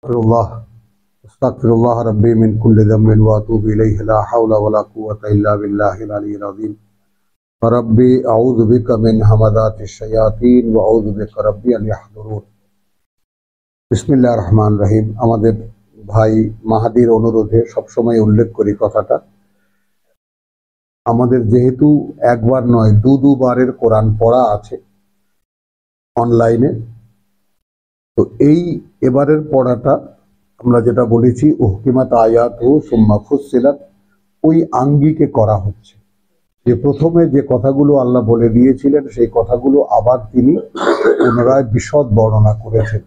अस्तगफिरुल्लाह अस्तगफिरुल्लाह रब्बी मिन कुल्लि ज़म्बिन व अतूबु इलैहि ला हौला वला कुव्वता इल्ला बिल्लाहिल अलिय्यिल अज़ीम रब्बी अऊज़ु बिका मिन हमाज़ातिश शयातीन व अऊज़ु बिका रब्बी अन याहज़ुरून। बिस्मिल्लाहिर रहमानिर रहीम। আমাদের ভাই মাহাদির অনুরোধে সবসময় উল্লেখ করি কথাটা, আমাদের যেহেতু একবার নয় দুবারের কোরআন পড়া আছে অনলাইনে, তো এই এবারের পড়াটা আমরা যেটা বলেছি উহকিমাত আয়াতু সুম্মা ফুসসিলাত, ওই আঙ্গিকে করা হচ্ছে যে প্রথমে যে কথাগুলো আল্লাহ বলে দিয়েছিলেন সেই কথাগুলো আবার তিনি পুনরায় বিশদ বর্ণনা করেছেন।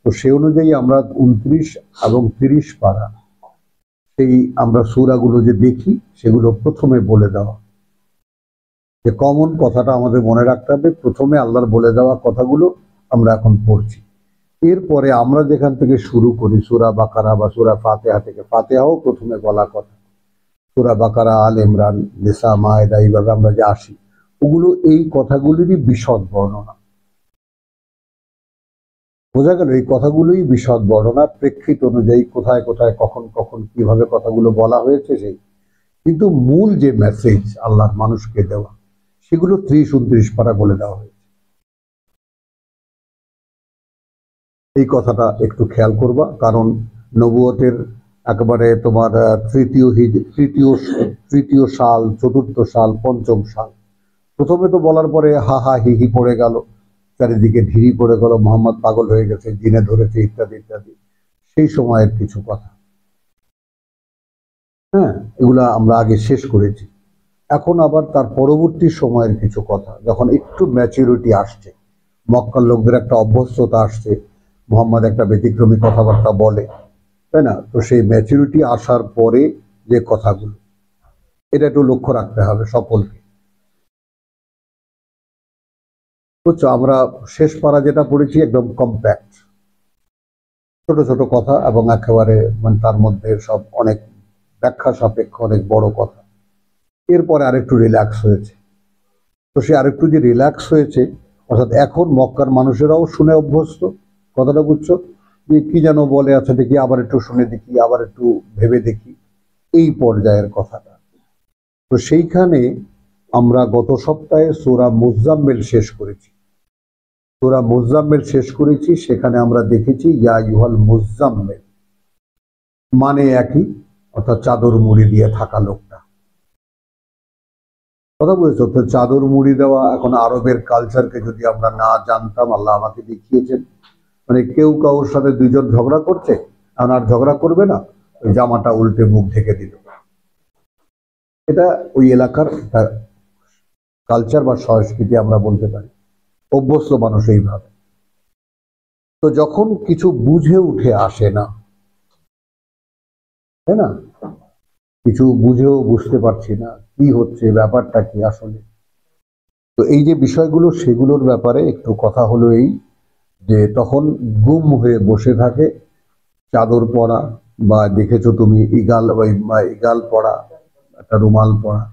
তো সেই অনুযায়ী আমরা 29 এবং 30 পারা সেই আমরা সূরাগুলো যে দেখি সেগুলো প্রথমে বলে দেওয়া, যে কমন কথাটা আমাদের মনে রাখতে হবে, প্রথমে আল্লাহর বলে দেওয়া কথাগুলো আমরা এখন পড়ছি। এরপরে আমরা যেখান থেকে শুরু করি সূরা বাকারা বা সূরা ফাতিহা থেকে, ফাতিহাও প্রথমে বলা কথা, সূরা বাকারা, আল ইমরান, নিসা, মায়েদা, এইভাবে আমরা যে আসি ওগুলো এই কথাগুলিরই বিশদ বর্ণনা। বোঝা গেল? এই কথাগুলোই বিশদ বর্ণনা, প্রেক্ষিত অনুযায়ী কোথায় কোথায় কখন কখন কিভাবে কথাগুলো বলা হয়েছে সেই, কিন্তু মূল যে মেসেজ আল্লাহর মানুষকে দেওয়া সেগুলো 30-29 পারা বলে দেওয়া হয়েছে। এই কথাটা একটু খেয়াল করবা, কারণ নবুয়তের একেবারে তোমার তৃতীয় সাল, চতুর্থ সাল, পঞ্চম সাল, প্রথমে তো বলার পরে হা হা হি হি পড়ে গেল, চারিদিকে ঢিরি পড়ে গেল, মোহাম্মদ পাগল হয়ে গেছে, জিনে ধরেছে, ইত্যাদি ইত্যাদি। সেই সময়ের কিছু কথা, হ্যাঁ, এগুলা আমরা আগে শেষ করেছি। এখন আবার তার পরবর্তী সময়ের কিছু কথা, যখন একটু ম্যাচুরিটি আসছে, মক্কার লোকদের একটা অভ্যস্ততা আসছে, মোহাম্মদ একটা ব্যতিক্রমী কথাবার্তা বলে, তাই না? তো সেই ম্যাচুরিটি আসার পরে যে কথাগুলো, এটা একটু লক্ষ্য রাখতে হবে সকলকে। বুঝছো, আমরা শেষ পারা যেটা পড়েছি একদম কম্প্যাক্ট, ছোট ছোট কথা, এবং একেবারে মানে তার মধ্যে সব অনেক ব্যাখ্যা সাপেক্ষ, অনেক বড় কথা। এরপরে আরেকটু রিল্যাক্স হয়েছে। তো সে আরেকটু যে রিল্যাক্স হয়েছে, অর্থাৎ এখন মক্কার মানুষেরাও শুনে অভ্যস্ত, কথাটা বুঝছো, যে কি যেন বলে, আচ্ছা দেখি আবার একটু শুনে দেখি, আবার একটু ভেবে দেখি, এই পর্যায়ের কথাটা। তো সেইখানে আমরা গত সপ্তাহে সূরা মুজাম্মিল শেষ করেছি। সূরা মুজাম্মিল শেষ করেছি, সেখানে আমরা দেখেছি ইয়া আইয়ুহাল মুজাম্মিল মানে একই, অর্থাৎ চাদর মুড়ি দিয়ে থাকা লোকটা। কথা বলেছো তো, চাদর মুড়ি দেওয়া, এখন আরবের কালচারকে যদি আমরা না জানতাম, আল্লাহ আমাকে দেখিয়েছেন, মানে কেউ কারোর সাথে দুইজন ঝগড়া করছে, এখন আর ঝগড়া করবে না, ওই জামাটা উল্টে মুখ ঢেকে দিল। এটা ওই এলাকার কালচার বা সংস্কৃতি আমরা বলতে পারি, অভ্যস্ত মানুষ এইভাবে। তো যখন কিছু বুঝে উঠে আসে না, তাই না, কিছু বুঝেও বুঝতে পারছি না কি হচ্ছে, ব্যাপারটা কি আসলে, তো এই যে বিষয়গুলো সেগুলোর ব্যাপারে একটু কথা হলো এই, যে তখন গুম হয়ে বসে থাকে, চাদর পরা, বা দেখেছো তুমি ইগাল পরা, একটা রুমাল পরা,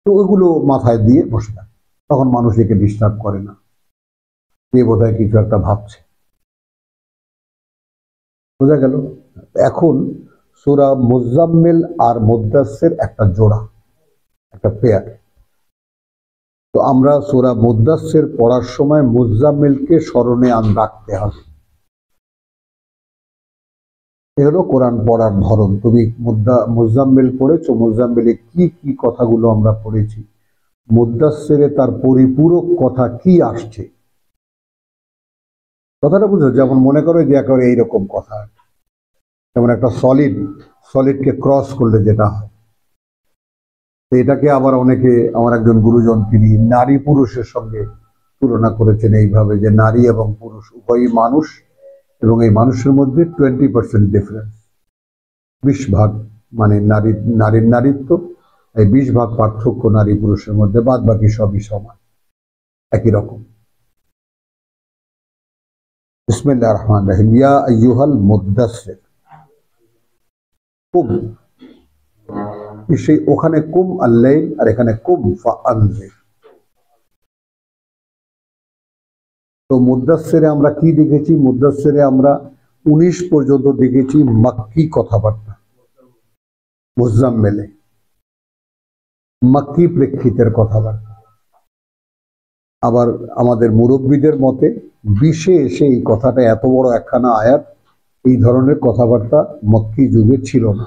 তো ওইগুলো মাথায় দিয়ে বসে থাকে। তখন মানুষ একে ডিস্টার্ব করে না, কে বোধহয় কিছু একটা ভাবছে। বোঝা গেল? এখন সূরা মুজাম্মিল আর মুদ্দাসসির একটা জোড়া, একটা পেয়ার। তো আমরা সূরা মুদ্দাসসির পড়ার সময় মুজাম্মিলকে স্মরণে রাখতে হবে। এ হলো কোরআন পড়ার ধরন। তুমি মুজাম্মিল পড়েছো, মুজাম্মিলে কি কি কথাগুলো আমরা পড়েছি, মুদ্দাসসিরে তার পরিপূরক কথা কি আসছে, কথাটা বুঝো। যেমন মনে করো যে একেবারে এইরকম কথা, যেমন একটা সলিডকে ক্রস করলে যেটা হয়, এটাকে আবার অনেকে, আমার একজন গুরুজন তিনি নারী পুরুষের সঙ্গে তুলনা করেছেন এইভাবে, যে নারী এবং পুরুষ উভয়ই মানুষ, এবং এই মানুষের মধ্যে 20% ডিফারেন্স, 20 ভাগ, মানে নারীর নারীত্ব, এই 20 ভাগ পার্থক্য নারী পুরুষের মধ্যে, বাদ বাকি সবই সমান, একই রকম। বিসমিল্লাহির রহমানির রহিম। ইয়া আইয়ুহাল মুদ্দাসসির, কুম, সেই ওখানে কুম আল-লাইল, আর এখানে কুম ফাআনজির। তো মুদ্দাসসিরে আমরা কি দেখেছি? মুদ্দাসসিরে আমরা 19 পর্যন্ত দেখেছি মাক্কি কথাবার্তা, মুজাম্মেলে মাক্কি প্রেক্ষিতের কথাবার্তা। আবার আমাদের মুরব্বীদের মতে 20-এ এসে এই কথাটা, এত বড় একখানা আয়াত, এই ধরনের কথাবার্তা মক্কি যুগে ছিল না।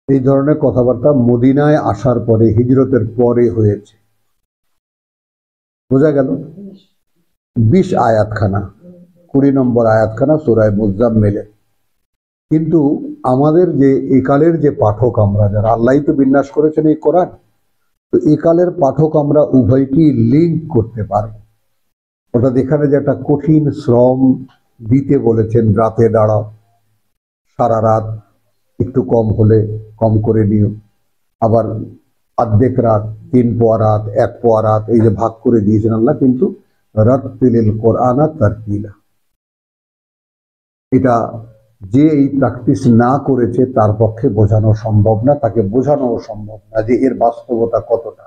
এই ধরনের কথাবার্তা মদিনায় আসার পরে, হিজরতের পরে হয়েছে। বোঝা গেল? 20 আয়াতখানা, 20 নম্বর আয়াতখানা সূরায়ে মুজাম্মেলে। কিন্তু আমাদের যে একালের যে পাঠক আমরা যারা, আল্লাহই তো বিন্যাস করেছেন এই কোরআন, তো একালের পাঠক আমরা উভয়কেই লিঙ্ক করতে পারব। অর্থাৎ এখানে যে একটা কঠিন শ্রম দিতে বলেছেন, রাতে দাঁড়াও, সারা রাত, একটু কম হলে কম করে নিও, আবার অর্ধেক রাত, 3 পোয়া রাত, 1 পোয়া রাত, এই যে ভাগ করে দিয়েছেন আল্লাহ। কিন্তু রাত্তিলিল কোরআনা তারতিলা, এটা যে এই প্র্যাকটিস না করেছে তার পক্ষে বোঝানো সম্ভব না, তাকে বোঝানো সম্ভব না যে এর বাস্তবতা কতটা।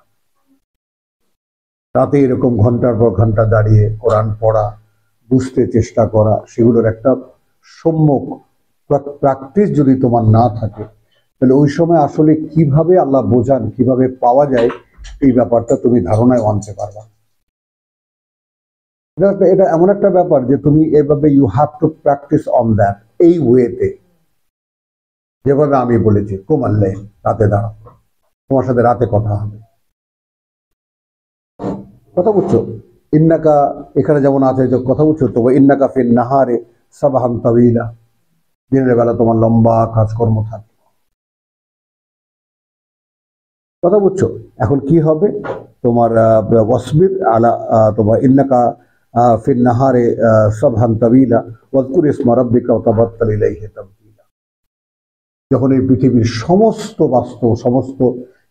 রাতে এরকম ঘন্টার পর ঘন্টা দাঁড়িয়ে কোরআন পড়া, বুঝতে চেষ্টা করা, সেগুলোর একটা সম্যক প্র্যাকটিস যদি তোমার না থাকে, তাহলে ওই সময় আসলে কিভাবে আল্লাহ বোঝান, কিভাবে পাওয়া যায়, এই ব্যাপারটা তুমি ধারণায় আনতে পারবা। এটা এমন একটা ব্যাপার যে তুমি এভাবে you have to practice on that, এই ওয়েতে, যেভাবে আমি বলেছি কুমাল্লে রাতে দাঁড়াও, তোমার সাথে রাতে কথা হবে। কথা বুঝছো? ইন্নাকা, এখানে যেমন আছে যে কথা বুঝছো তো, ইন্নাকা ফিন নাহারে সাবাহান তাওয়িলা, দিনের বেলা তোমার লম্বা কাজকর্ম থাকে। কথা বুঝছো? এখন কি হবে তোমার ওয়াসবির আলা, তোমার ইন্নাকা ফিন নাহারে সাবহান তাওয়িলা ওয়াজকুর ইসমা রাব্বিকা ওয়া তাবাত্তাল ইলাইহি তাবতিলা। যখন এই পৃথিবীর সমস্ত বাস্তব, সমস্ত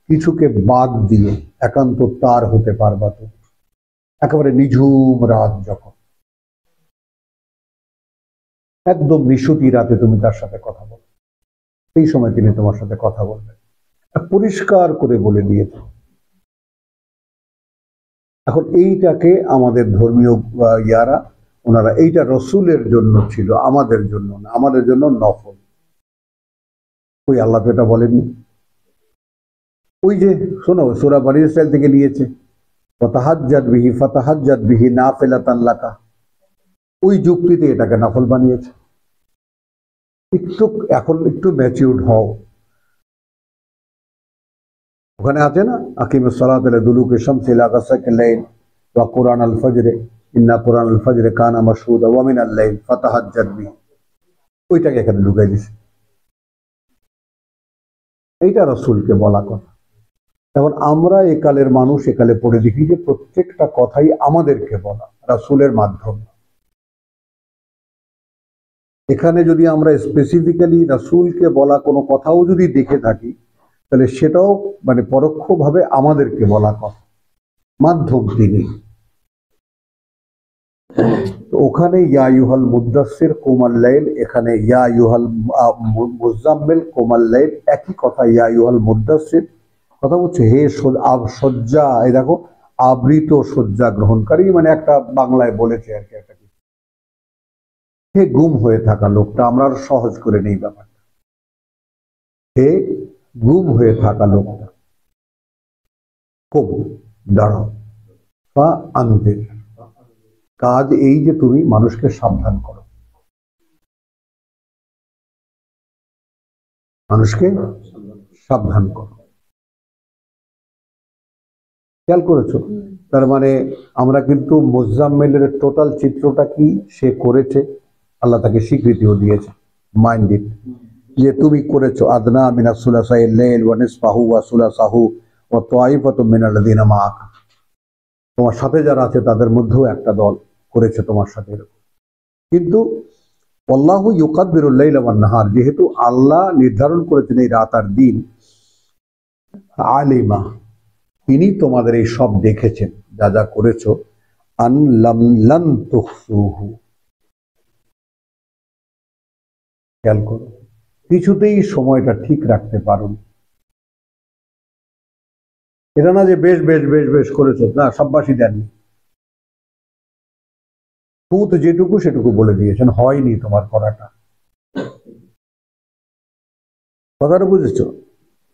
কিছুকে বাদ দিয়ে একান্ত তার হতে পারবা তুমি, একেবারে নিঝুম রাত, যখন একদম নিশুতি রাতে তুমি তার সাথে কথা বলো, সেই সময় তিনি তোমার সাথে কথা বলবেন, পরিষ্কার করে বলে দিয়েছে। এখন এইটাকে আমাদের ধর্মীয় ইয়ারা, ওনারা এইটা রসুলের জন্য ছিল, আমাদের জন্য না, আমাদের জন্য নফল। ওই আল্লাহ তো এটা বলেননি। ওই যে শোনো, সূরা বনী ইসরাইল থেকে নিয়েছে, ফাতাহাজ্জাত বিহি ফাতাহাজ্জাত বিহি নাফিলাতান লাকা, ওই যুক্তিতে এটাকে নফল বানিয়েছে। একটু এখন একটু ম্যাচিউরড হও। ওখানে আছে না, আকিমুস সালাত লিদুলুকি শামসি ইলা গাসাকিল লাইল ওয়া কুরআন আল ফজর, ইন্না কুরআন আল ফজর কানা মাশহুদা ওয়া মিনাল লাইল ফাতাহাজ্জাত বিহি, ওইটাকে এখানে ঢুকাই দিছে। এইটা রাসূলকে বলা কথা। এখন আমরা একালের মানুষ, একালে পড়ে দেখি যে প্রত্যেকটা কথাই আমাদেরকে বলা রাসূলের মাধ্যমে। এখানে যদি আমরা স্পেসিফিক্যালি রাসূলকে বলা কোনো কথাও যদি দেখে থাকি, তাহলে সেটাও মানে পরোক্ষভাবে আমাদেরকে বলা কথা, মাধ্যম তিনি। তো ওখানে ইয়া আইয়ুহাল মুদ্দাসসির কুমাল লাইল, এখানে ইয়া আইয়ুহাল মুজাম্মিল কুমাল লাইল, একই কথা। ইয়া আইয়ুহাল মুদ্দাসসির, কথা বলছে হে শয্যা, এই দেখো আবৃত শয্যা গ্রহণকারী, মানে একটা বাংলায় বলেছে আর কি, একটা হে গুম হয়ে থাকা লোকটা, আমরা আরো সহজ করে নেই ব্যাপারটা, হে গুম হয়ে থাকা লোকটা, কবু দাঁড়াও, বা আনতে, কাজ এই যে তুমি মানুষকে সাবধান করো, মানুষকে সাবধান করো। খেয়াল করেছো? তার মানে আমরা কিন্তু মুজাম্মিলের টোটাল চিত্রটা কি সে করেছে, আল্লাহ তাকে স্বীকৃতিও দিয়েছে, মাইন্ড ইট, যে তুমি করেছো। আদনা মিনা সুলাসাইল লাইল ওয়া নিসফাহু ওয়া সুলাসাহু ওয়া তাইফাতুম মিনাল্লাযিনা মাআক, তোমার সাথে যারা আছে তাদের মধ্যেও একটা দল করেছে তোমার সাথে এরকম। কিন্তু আল্লাহু ইউকাদ্দিরুল লাইলা ওয়ান নাহার, যেহেতু আল্লাহ নির্ধারণ করেছেন এই রাত আর দিন, আলিমা, তিনি তোমাদের এই সব দেখেছেন, যা যা করেছো, আন লাম লান তুহসুহু, খেয়াল করো, কিছুতেই সময়টা ঠিক রাখতে পারোনি। এটা না যে বেশ বেশ বেশ বেশ করেছো, না, সববাসী দেননি, সুত যেটুকু সেটুকু বলে দিয়েছেন, হয়নি তোমার করাটা। কথাটা বুঝেছো?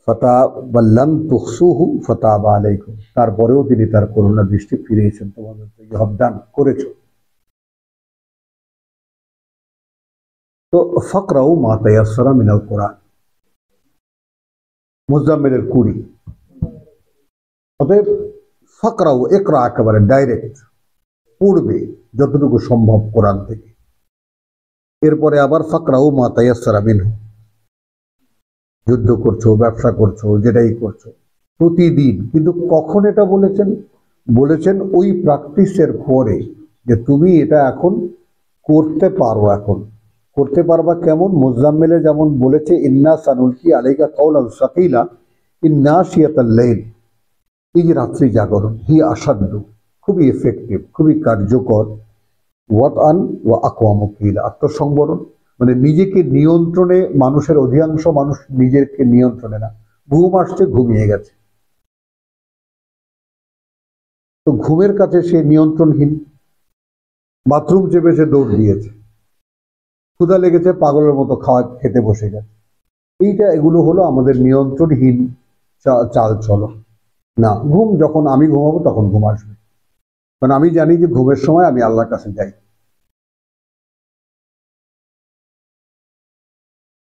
ফতা বাল্লাম তুহসুহু ফতাবা আলাইকুম, তারপরেও তিনি তার করুণা দৃষ্টি ফিরিয়েছেন তোমাদের, ইহদান করেছো। তো ফাকরাউ মা তায়াসসারা মিনাল কোরআন, মুজাম্মিলের 20। অতএব ফাকরাউ ইকরা একেবারে ডাইরেক্ট পড়বে যতটুকু সম্ভব কোরআন থেকে। এরপরে আবার ফাকরাউ মা তায়াসসারা মিনহু, যুদ্ধ করছো, ব্যবসা করছো, যেটাই করছো প্রতিদিন। কিন্তু কখন এটা বলেছেন? বলেছেন ওই প্র্যাকটিসের পরে, যে তুমি এটা এখন করতে পারো। এখন করতে পারবা কেমন? মুজাম্মিলে যেমন বলেছে ইন্না সানুলকি আলাইকা কাওলান সাকিলা ইন্না শিয়াতাল লাইল, এই যে রাত্রি জাগরণ, হি আসাধ্য, খুবই এফেক্টিভ, খুবই কার্যকর। ওয়াত আন ওয়া আকওয়ামু কিলা, আত্মসংবরণ, মানে নিজেকে নিয়ন্ত্রণে। মানুষের অধিকাংশ মানুষ নিজেকে নিয়ন্ত্রণে না, ঘুম আসছে ঘুমিয়ে গেছে, তো ঘুমের কাছে সে নিয়ন্ত্রণহীন। বাথরুম চেপে সে দৌড় দিয়েছে, ক্ষুধা লেগেছে পাগলের মতো খাওয়া খেতে বসে গেছে। এগুলো হলো আমাদের নিয়ন্ত্রণহীন চাল চলন। না, ঘুম যখন আমি ঘুমাবো তখন ঘুম আসবে, কারণ আমি জানি যে ঘুমের সময় আমি আল্লাহর কাছে যাই।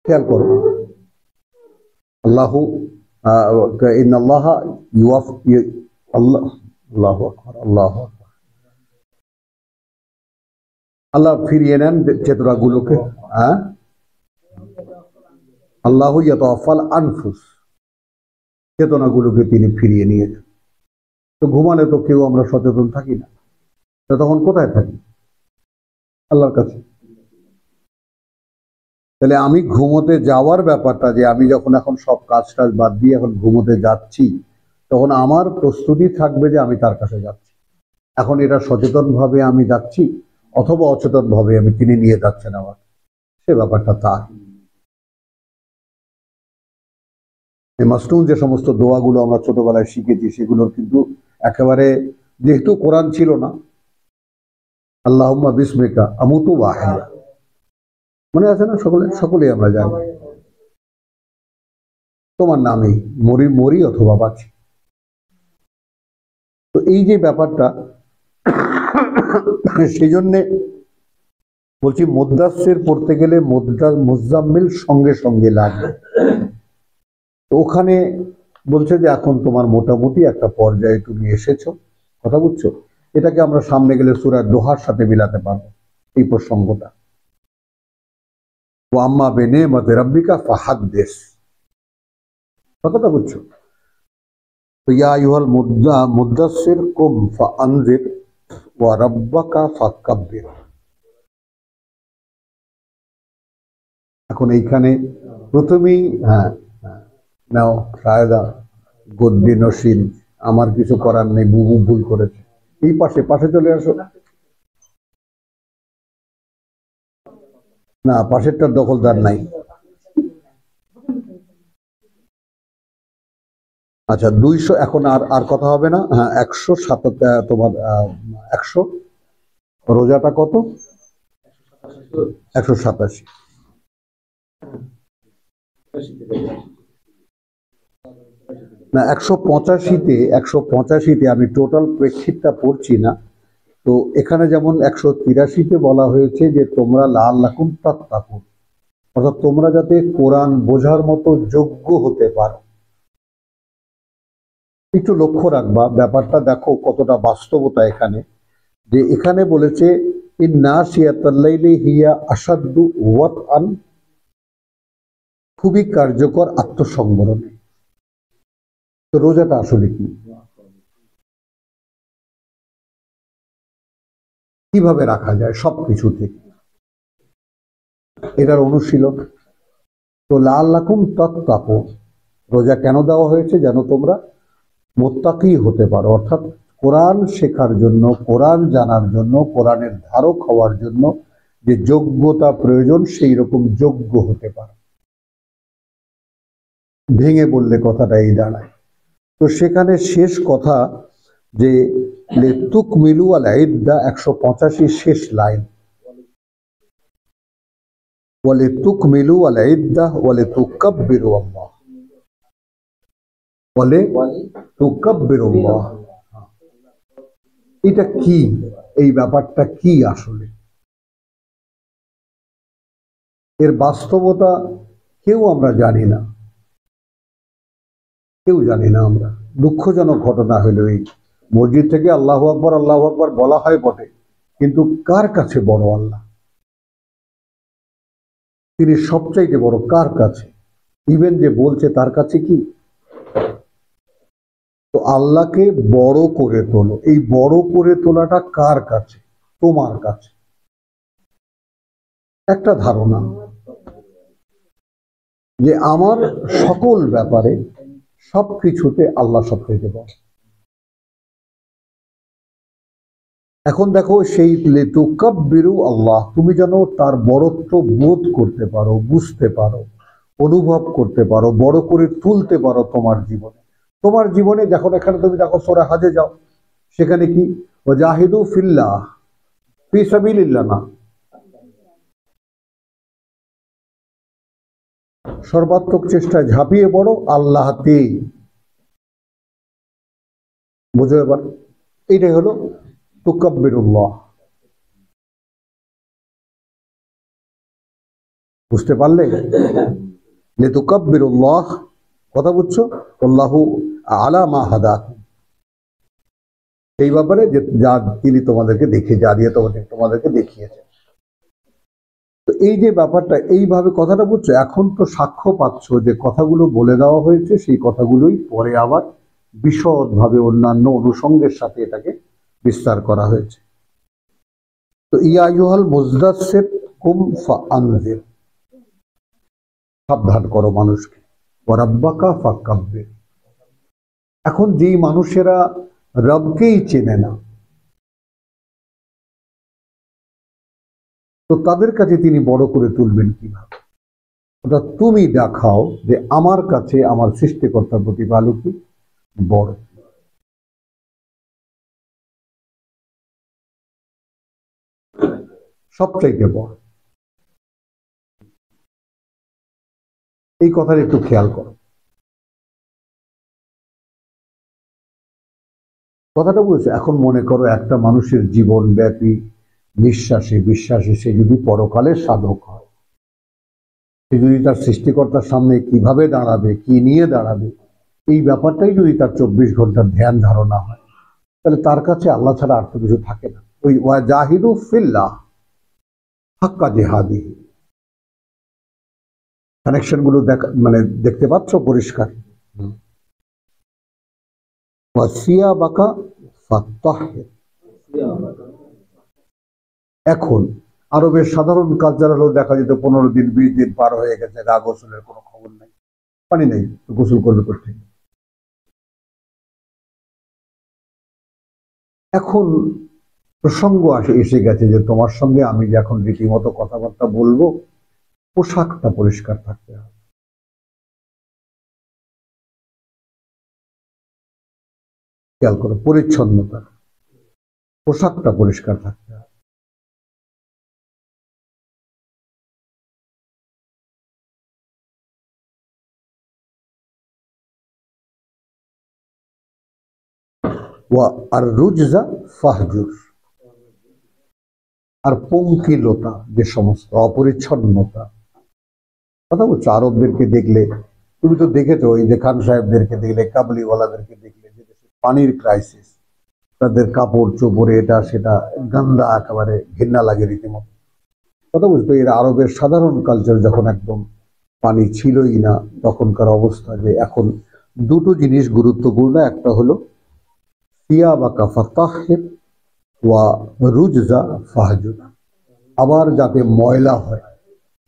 খেয়াল করো, আল্লাহু ইন্নাল্লাহা আল্লাহ, আল্লাহু আকবার, আল্লাহু আকবার। আল্লাহ ফিরিয়ে নেন চেতনাগুলোকে। হ্যাঁ, আল্লাহু ইয়াতাওয়াফাল আনফুস, চেতনাগুলোকে তিনি ফিরিয়ে নিয়ে যান। তো ঘুমালে তো কেউ আমরা সচেতন থাকি না, তো তখন কোথায় থাকি? আল্লাহর কাছে। তাহলে আমি ঘুমোতে যাওয়ার ব্যাপারটা, যে আমি যখন এখন সব কাজ টাজ বাদ দিয়ে এখন ঘুমোতে যাচ্ছি, তখন আমার প্রস্তুতি থাকবে যে আমি তার কাছে যাচ্ছি। এখন এটা সচেতন ভাবে আমি যাচ্ছি, অথবা অচেতন ভাবে আমি তিনি নিয়ে যাচ্ছেন আমার, সে ব্যাপারটা তার। এই মাসনুন যে সমস্ত দোয়াগুলো আমরা ছোটবেলায় শিখেছি, সেগুলোর কিন্তু একেবারে, যেহেতু কোরআন ছিল না, আল্লাহুম্মা বিসমিকা আমুতু ওয়া আহইয়া, মনে আছে না? সকলেই আমরা জানি, তোমার নামেই মরি মরি অথবা বাঁচি। তো এই যে ব্যাপারটা, সেই জন্যে বলছি মুদ্দাসসির পড়তে গেলে মুজাম্মিল সঙ্গে সঙ্গে লাগবে। তো ওখানে বলছে যে এখন তোমার মোটামুটি একটা পর্যায়ে তুমি এসেছো, কথা বুঝছো? এটাকে আমরা সামনে গেলে সূরা দোহার সাথে মিলাতে পারবো এই প্রসঙ্গটা। ওয়া আম্মা বিনিমাতি রাব্বিকা ফাহাদ্দিস, কথাটা বুঝছো? তো ইয়া আইয়ুহাল মুদ্দাসসির কুম ফাআনজির ওয়া রাব্বাকা ফাকাব্বির। এখন এইখানে প্রথমেই, হ্যাঁ নাও সায়দা গদ্দি নসীন, আমার কিছু করার নেই, বুবু ভুল করেছে। এই পাশে পাশে চলে আসো না, পাশেরটার দখলদার নাই। আচ্ছা 200 এখন আর কথা হবে না। হ্যাঁ 107, তোমার 100, রোজাটা কত? 187। না 185তে আমি টোটাল প্রেক্ষিতটা পড়ছি না। তো এখানে যেমন 183তে বলা হয়েছে যে তোমরা লাআল্লাকুম তাত্তাকুন, অর্থাৎ তোমরা যাতে কোরআন বোঝার মতো যোগ্য হতে পারো। একটু লক্ষ্য রাখবা ব্যাপারটা, দেখো কতটা বাস্তবতা এখানে। যে এখানে বলেছে ইন্নাশিয়াতাল লাইলি হিয়া আসাদ্দু ওয়াতআন, খুবই কার্যকর আত্মসংবরণে। তো রোজাটা আসলে কি, কিভাবে রাখা যায় সবকিছু থেকে, এটার অনুশীলন। তো লাআল্লাকুম তাত্তাকুন, রোজা কেন দেওয়া হয়েছে? যেন তোমরা মুত্তাকি হতে পারো, অর্থাৎ কোরআন শেখার জন্য, কোরআন জানার জন্য, কোরআনের ধারক হওয়ার জন্য যে যোগ্যতা প্রয়োজন, সেই রকম যোগ্য হতে পারো। ভেঙে বললে কথাটা এই দাঁড়ায়। তো সেখানে শেষ কথা যে লিতুকমিলু আল ইদ্দা 185 শেষ লাইন, ওয়ালিতুকমিলু আল ইদ্দা ওয়ালিতুকাব্বিরু আল্লাহ, ওয়ালিতুকাব্বিরু আল্লাহ। এটা কি, এই ব্যাপারটা কি আসলে? এর বাস্তবতা কেউ আমরা জানি না, কেউ জানি না আমরা। দুঃখজনক ঘটনা হলো এই, মসজিদ থেকে আল্লাহু আকবার বলা হয় বটে, কিন্তু কার কাছে বড় আল্লাহ? তিনি সবচাইতে বড় কার কাছে? ইভেন যে বলছে তার কাছে কি? তো আল্লাহকে বড় করে তোলো, এই বড় করে তোলাটা কার কাছে? তোমার কাছে। একটা ধারণা যে আমার সকল ব্যাপারে সবকিছুতে আল্লাহ সবচাইতে বড়। এখন দেখো, সেই লিতুকাব্বিরু আল্লাহ, তুমি যেন তার বড়ত্ব বোধ করতে পারো, বুঝতে পারো, অনুভব করতে পারো, বড় করে তুলতে পারো তোমার জীবনে। তোমার জীবনে যখন এখানে তুমি দেখো সূরা হাজে যাও, সেখানে কি ওয়াজাহিদু ফিল্লাহ ফি সাবিলিল্লাহ না, সর্বাত্মক চেষ্টায় ঝাঁপিয়ে পড়ো আল্লাহতে। বুঝো এবার, এইটাই হলো তুকাব্বিরুল্লাহ। বুঝতে পারলে? লিতুকাব্বিরুল্লাহ, কথা বুঝছো? আল্লাহু আলা মা হাদাকুম, এই ব্যাপারে যে যা তিনি তোমাদেরকে দেখিয়ে, যা দিয়ে তোমাদেরকে দেখিয়েছে। তো এই যে ব্যাপারটা, এইভাবে কথাটা বুঝছো। এখন তো সাক্ষ্য পাচ্ছ যে কথাগুলো বলে দেওয়া হয়েছে, সেই কথাগুলোই পরে আবার বিশদভাবে অন্যান্য অনুষঙ্গের সাথে এটাকে বিস্তার করা হয়েছে। তো ইয়া আইয়ুহাল মুজদাসসির কুম ফাআনজির, সাবধান করো মানুষকে, ওয়া রাব্বাকা ফাকাব্বির। এখন যেই মানুষেরা রবকেই চেনে না, তো তাদের কাছে তিনি বড় করে তুলবেন কিভাবে? ওটা তুমি দেখাও যে আমার কাছে আমার সৃষ্টিকর্তার প্রতি ভালো কি বড়। সবচাইতে বড়, এই কথাটা একটু খেয়াল করো। কথাটা বুঝছো? এখন মনে করো একটা মানুষের জীবন ব্যাপী নিঃশ্বাসে বিশ্বাসে সে যদি পরকালের সাধক হয়, সে যদি তার সৃষ্টিকর্তার সামনে কিভাবে দাঁড়াবে, কি নিয়ে দাঁড়াবে, এই ব্যাপারটাই যদি তার 24 ঘন্টার ধ্যান ধারণা হয়, তাহলে তার কাছে আল্লাহ ছাড়া আর তো কিছু থাকে না। ওই ওয়াজাহিদু ফিল্লাহ হাক্কা জিহাদিহি, কানেকশন গুলো মানে দেখতে পাচ্ছ পরিষ্কার। ওয়াসিয়াবাকা ফাত্তাহির। এখন আরবের সাধারণ কালচার হলো, দেখা যেত 15 দিন 20 দিন পার হয়ে গেছে, গা গোসলের কোনো খবর নাই, পানি নেই, তো গোসল করবে করতে। এখন প্রসঙ্গ এসে গেছে যে তোমার সঙ্গে আমি যে এখন রীতিমতো কথাবার্তা বলবো, পোশাকটা পরিষ্কার থাকতে হবে। খেয়াল করো, পরিচ্ছন্নতা, পোশাকটা পরিষ্কার থাকতে হবে। আর রুজা ফাহজুর, আর পঙ্কিলতা, যে সমস্ত অপরিচ্ছন্নতা, কথা বলছো। আরবদেরকে দেখলে, তুমি তো দেখেছো, এই যে খান সাহেবদেরকে দেখলে, কাবলিওয়ালাদেরকে দেখলে, যে দেশে পানির ক্রাইসিস, তাদের কাপড় চোপড়ে এটা সেটা গান্দা, একেবারে ঘৃণা লাগে রীতিমতো। কথা বুঝতো, এর আরবের সাধারণ কালচার যখন একদম পানি ছিলই না তখনকার অবস্থা, যে এখন দুটো জিনিস গুরুত্বপূর্ণ, একটা হলো সিয়াবাকা ফাতাহির ওয়া রুজা ফাহজুর, আবার যাতে ময়লা হয়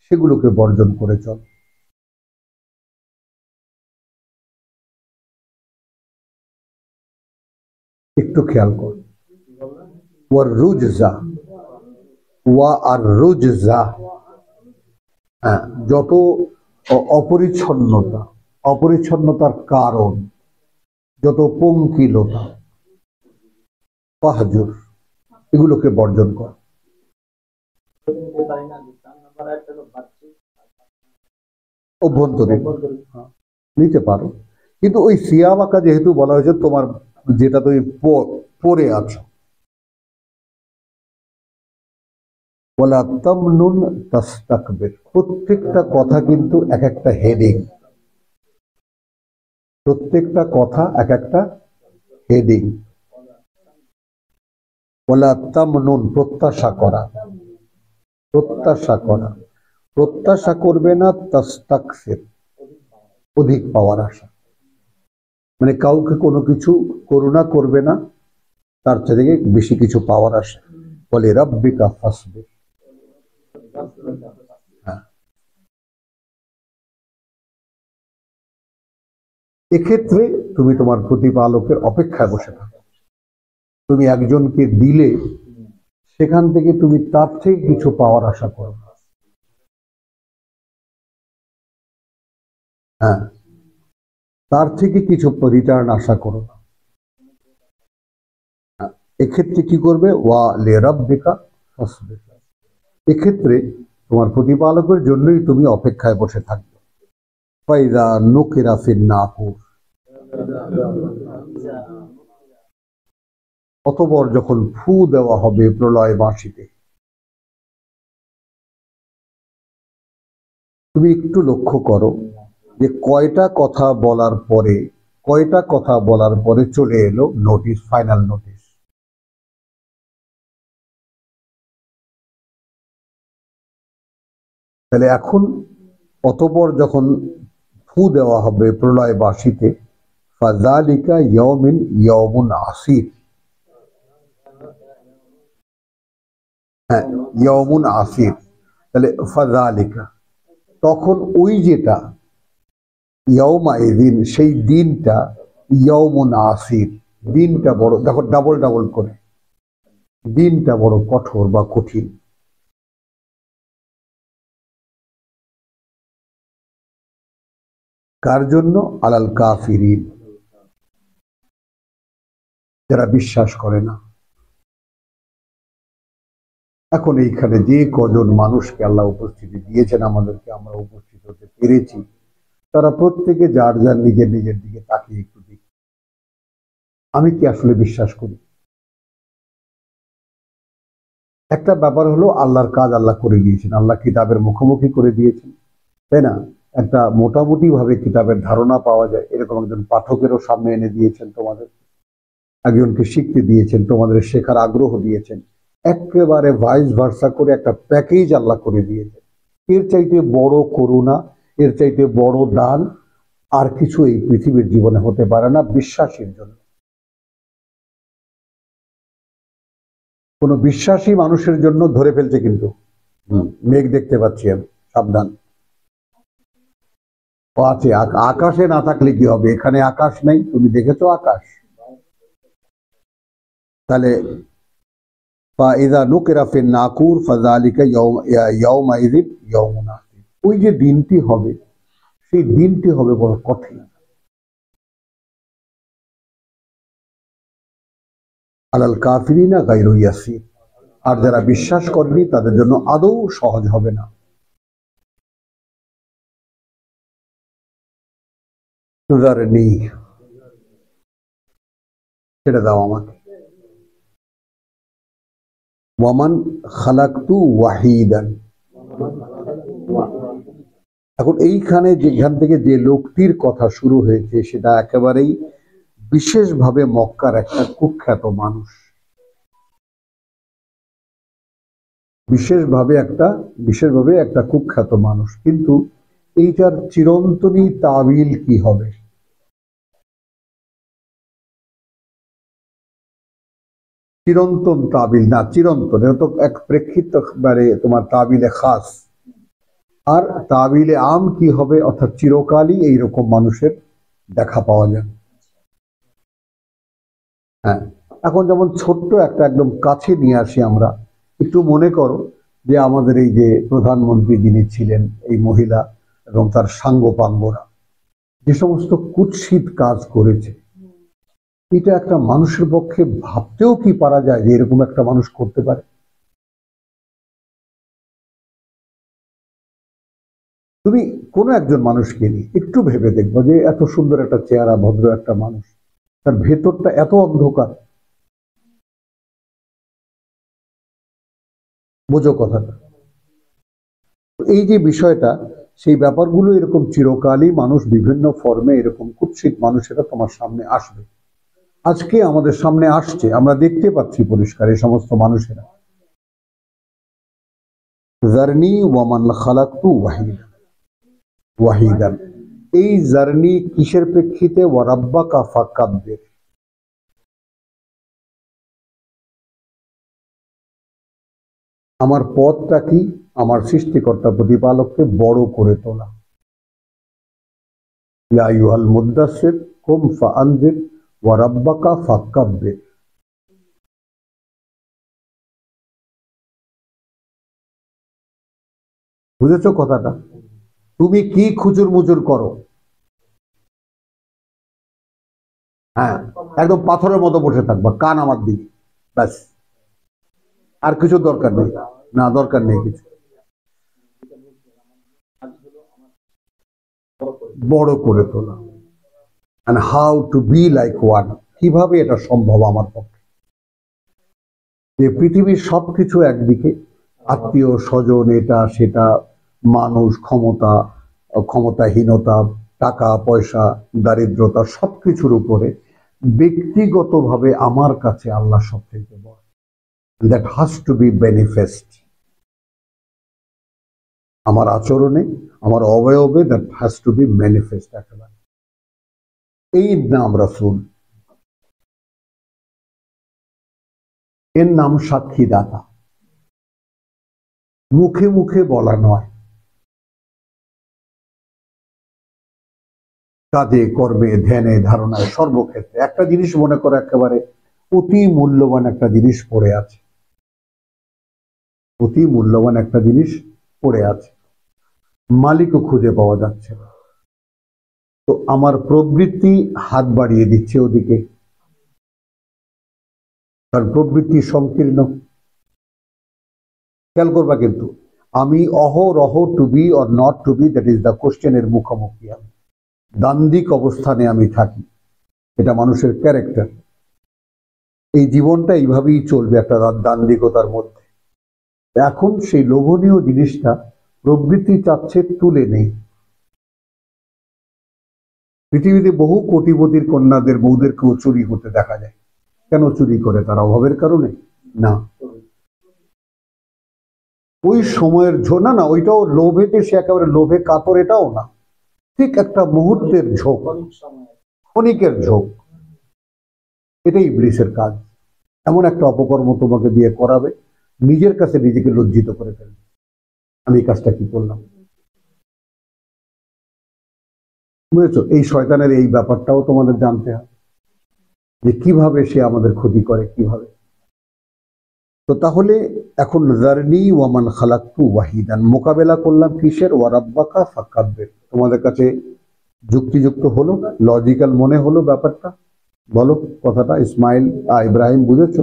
সেগুলোকে বর্জন করে চল। একটু খেয়াল কর, ওয়া রুজা, ওয়া আর রুজা, হ্যাঁ, যত অপরিচ্ছন্নতা, অপরিচ্ছন্নতার কারণ, যত পঙ্কিলতা, ফাহজুর, এগুলোকে বর্জন কর। অভ্যন্তরীণ নিতে পারো, কিন্তু ওই সিয়ামাকা যেহেতু বলা হয়েছে তোমার যেটা তুমি পড়ে আছো, ওয়ালা তামনুন তাস্তাকবির, প্রত্যেকটা কথা কিন্তু এক একটা হেডিং, প্রত্যেকটা কথা এক একটা হেডিং। ওয়ালা তামনুন, প্রত্যাশা করা, প্রত্যাশা করা, প্রত্যাশা করবে না, তাস্তাকসির, অধিক পাওয়ার আশা, মানে কাউকে কোনো কিছু করুণা করবে না তার থেকে বেশি কিছু পাওয়ার আশা। বলে রাব্বিকা ফাসবির। হ্যাঁ, এক্ষেত্রে তুমি তোমার প্রতিপালকের অপেক্ষায় বসে থাকো। তুমি একজনকে দিলে সেখান থেকে তুমি তার থেকে কিছু পাওয়ার আশা করো। হ্যাঁ, তার থেকে কিছু রিটার্ন আশা করো না। এক্ষেত্রে কি করবে? ওয়া লিরাব্বিকা ফাসবির, এক্ষেত্রে তোমার প্রতিপালকের জন্যই তুমি অপেক্ষায় বসে থাকবে। ফাইদা নুকিরা ফিন নাকুর, অতঃপর যখন ফু দেওয়া হবে প্রলয় বাঁশিতে। তুমি একটু লক্ষ্য করো যে কয়টা কথা বলার পরে, কয়টা কথা বলার পরে চলে এলো নোটিশ, ফাইনাল নোটিশ। তাহলে এখন অতঃপর যখন ফু দেওয়া হবে প্রলয় বাঁশিতে, ফাযালিকা ইয়াউমিন ইয়াউমুন আসির, হ্যাঁ ইয়াউমুন আসির, তাহলে ফাযালিকা, তখন ওই যেটা ইয়াউমা এদিন, সেই দিনটা ইয়াউমুন আসির, দিনটা বড়, দেখো ডাবল ডাবল করে, দিনটা বড় কঠোর বা কঠিন। কার জন্য? আলাল কাফিরিন, যারা বিশ্বাস করে না। এখন এইখানে যে কজন মানুষকে আল্লাহ উপস্থিতি দিয়েছেন আমাদেরকে, আমরা উপস্থিত হতে পেরেছি, তারা প্রত্যেকে যার যার নিজের নিজের দিকে তাকিয়ে একটু দেখি, আমি কি আসলে বিশ্বাস করি? একটা ব্যাপার হলো আল্লাহর কাজ আল্লাহ করে দিয়েছেন, আল্লাহ কিতাবের মুখোমুখি করে দিয়েছেন, তাই না? একটা মোটামুটি ভাবে কিতাবের ধারণা পাওয়া যায়, এরকম একজন পাঠকেরও সামনে এনে দিয়েছেন তোমাদের, একজনকে শিখতে দিয়েছেন, তোমাদের শেখার আগ্রহ দিয়েছেন, একেবারে ভাইস ভার্সা করে একটা প্যাকেজ আল্লাহ করে দিয়েছেন। এর চাইতে বড় করুণা, এর চাইতে বড় দান আর কিছু এই পৃথিবীর জীবনে হতে পারে না বিশ্বাসীর জন্য। কোন বিশ্বাসী মানুষের জন্য ধরে ফেলছে কিন্তু, মেঘ দেখতে পাচ্ছি আমি, সাবধান। ও আছে, আকাশে না থাকলে কি হবে? এখানে আকাশ নেই, তুমি দেখেছো আকাশ? তাহলে ফাইদা নুকিরা ফিন নাকুর ফাযালিকা ইয়াউমাইযিন ইয়াউমুন আসির, ওই যে দিনটি হবে, সেই দিনটি হবে বড় কঠিন। আলাল কাফিরিনা গায়রু ইয়াসির, আর যারা বিশ্বাস করেনি তাদের জন্য আদৌ সহজ হবে না। যারনি, ছেড়ে দাও আমাকে। ওয়ামান খালাকতু ওয়াহিদান, এখন এইখানে যেখান থেকে যে লোকটির কথা শুরু হয়েছে সেটা একেবারেই বিশেষভাবে মক্কার একটা কুখ্যাত মানুষ, বিশেষভাবে একটা কুখ্যাত মানুষ। কিন্তু এইটার চিরন্তনী তাবিল কি হবে? চিরন্তন তাবিল না, চিরন্তন এটা তো এক প্রেক্ষিত, মানে তোমার তাবিলে খাস। আর তাবিলে আম কি হবে? অর্থাৎ চিরকালই এইরকম মানুষের দেখা পাওয়া যায়। হ্যাঁ, এখন যেমন ছোট্ট একটা একদম কাছে নিয়ে আসি আমরা, একটু মনে করো যে আমাদের এই যে প্রধানমন্ত্রী যিনি ছিলেন, এই মহিলা এবং তার সাঙ্গপাঙ্গরা যে সমস্ত কুৎসিত কাজ করেছে, এটা একটা মানুষের পক্ষে ভাবতেও কি পারা যায় যে এরকম একটা মানুষ করতে পারে? তুমি কোনো একজন মানুষকে নিয়ে একটু ভেবে দেখবো যে এত সুন্দর একটা চেহারা, ভদ্র একটা মানুষ, তার ভেতরটা এত অন্ধকার। বোঝো কথাটা? এই যে বিষয়টা, সেই ব্যাপারগুলো এরকম চিরকালই মানুষ বিভিন্ন ফর্মে এরকম কুৎসিত মানুষেরা তোমার সামনে আসবে। আজকে আমাদের সামনে আসছে, আমরা দেখতে পাচ্ছি পরিষ্কার এই সমস্ত মানুষেরা। জারনি ওয়ামান খালাকতু ওয়াহিদান, এই জার্নি কিসের প্রেক্ষিতে? ওয়ারাব্বাকা ফাকাব্বির, আমার পথটা কি? আমার সৃষ্টিকর্তা প্রতিপালককে বড় করে তোলা। ইয়া আইয়ুহাল মুদ্দাসসির কুম ফাআনজির ওয়ারাব্বাকা ফাকাব্বির। বুঝেছো কথাটা? তুমি কি খুচুর মুচুর করো? হ্যাঁ, একদম পাথরের মতো বসে থাকবা, কান আমার দিকে, ব্যাস। আর কিছু দরকার নেই, না দরকার নেই কিছু। বড় করে তোলা। and how to be like one, কিভাবে এটা সম্ভব আমার পক্ষে? যে পৃথিবীর সবকিছু একদিকে, আত্মীয় স্বজন, এটা সেটা, মানুষ, ক্ষমতা, ক্ষমতাহীনতা, টাকা পয়সা, দারিদ্রতা, সবকিছুর উপরে ব্যক্তিগতভাবে আমার কাছে আল্লাহ সব থেকে বড়। That has to be manifest. আমার আচরণে, আমার অবয়বে that has to be manifest একেবারে। এই নাম রাসূল, এর নাম সাক্ষীদাতা। মুখে মুখে বলা নয়, কাজে কর্মে ধ্যানে ধারণায় সর্বক্ষেত্রে। একটা জিনিস মনে করো, একেবারে অতি মূল্যবান একটা জিনিস পড়ে আছে, অতি মূল্যবান একটা জিনিস পড়ে আছে, মালিকও খুঁজে পাওয়া যাচ্ছে না। তো আমার প্রবৃত্তি হাত বাড়িয়ে দিচ্ছে ওদিকে, কারণ প্রবৃত্তি সংকীর্ণ। খেয়াল করবা কিন্তু, আমি অহরহ to be or not to be, that is the কোশ্চেনের মুখোমুখি। আমি দান্দিক অবস্থানে আমি থাকি, এটা মানুষের ক্যারেক্টার। এই জীবনটা এইভাবেই চলবে, একটা দান্দিকতার মধ্যে। এখন সেই লোভনীয় জিনিসটা প্রবৃত্তি চাচ্ছে তুলে নেই। পৃথিবীতে বহু কোটিপতির কন্যাদের বউদেরকেও চুরি করতে দেখা যায়। কেন চুরি করে? তার অভাবের কারণে না, ওই সময়ের না না, ওইটাও লোভেতে, সে একেবারে লোভে কাতর, এটাও না, ঠিক একটা মুহূর্তের ঝোঁক, ক্ষণিকের ঝোঁক। এটাই ইবলিসের কাজ। এমন একটা অপকর্ম তোমাকে দিয়ে করাবে, নিজের কাছে নিজেকে লজ্জিত করে ফেলবে, আমি এই কাজটা কি করলাম। বুঝেছো? এই শয়তানের এই ব্যাপারটাও তোমাদের জানতে হবে, যে কিভাবে সে আমাদের ক্ষতি করে, কিভাবে। তো তাহলে এখন জারনি ওয়ামান খালাকতু ওয়াহিদান, মোকাবেলা করলাম কিসের? ওয়ারাব্বাকা ফাকাব্বির। তোমাদের কাছে যুক্তিযুক্ত হলো, লজিক্যাল মনে হলো ব্যাপারটা? বলো কথাটা। ইসমাইল ইব্রাহিম, বুঝেছো?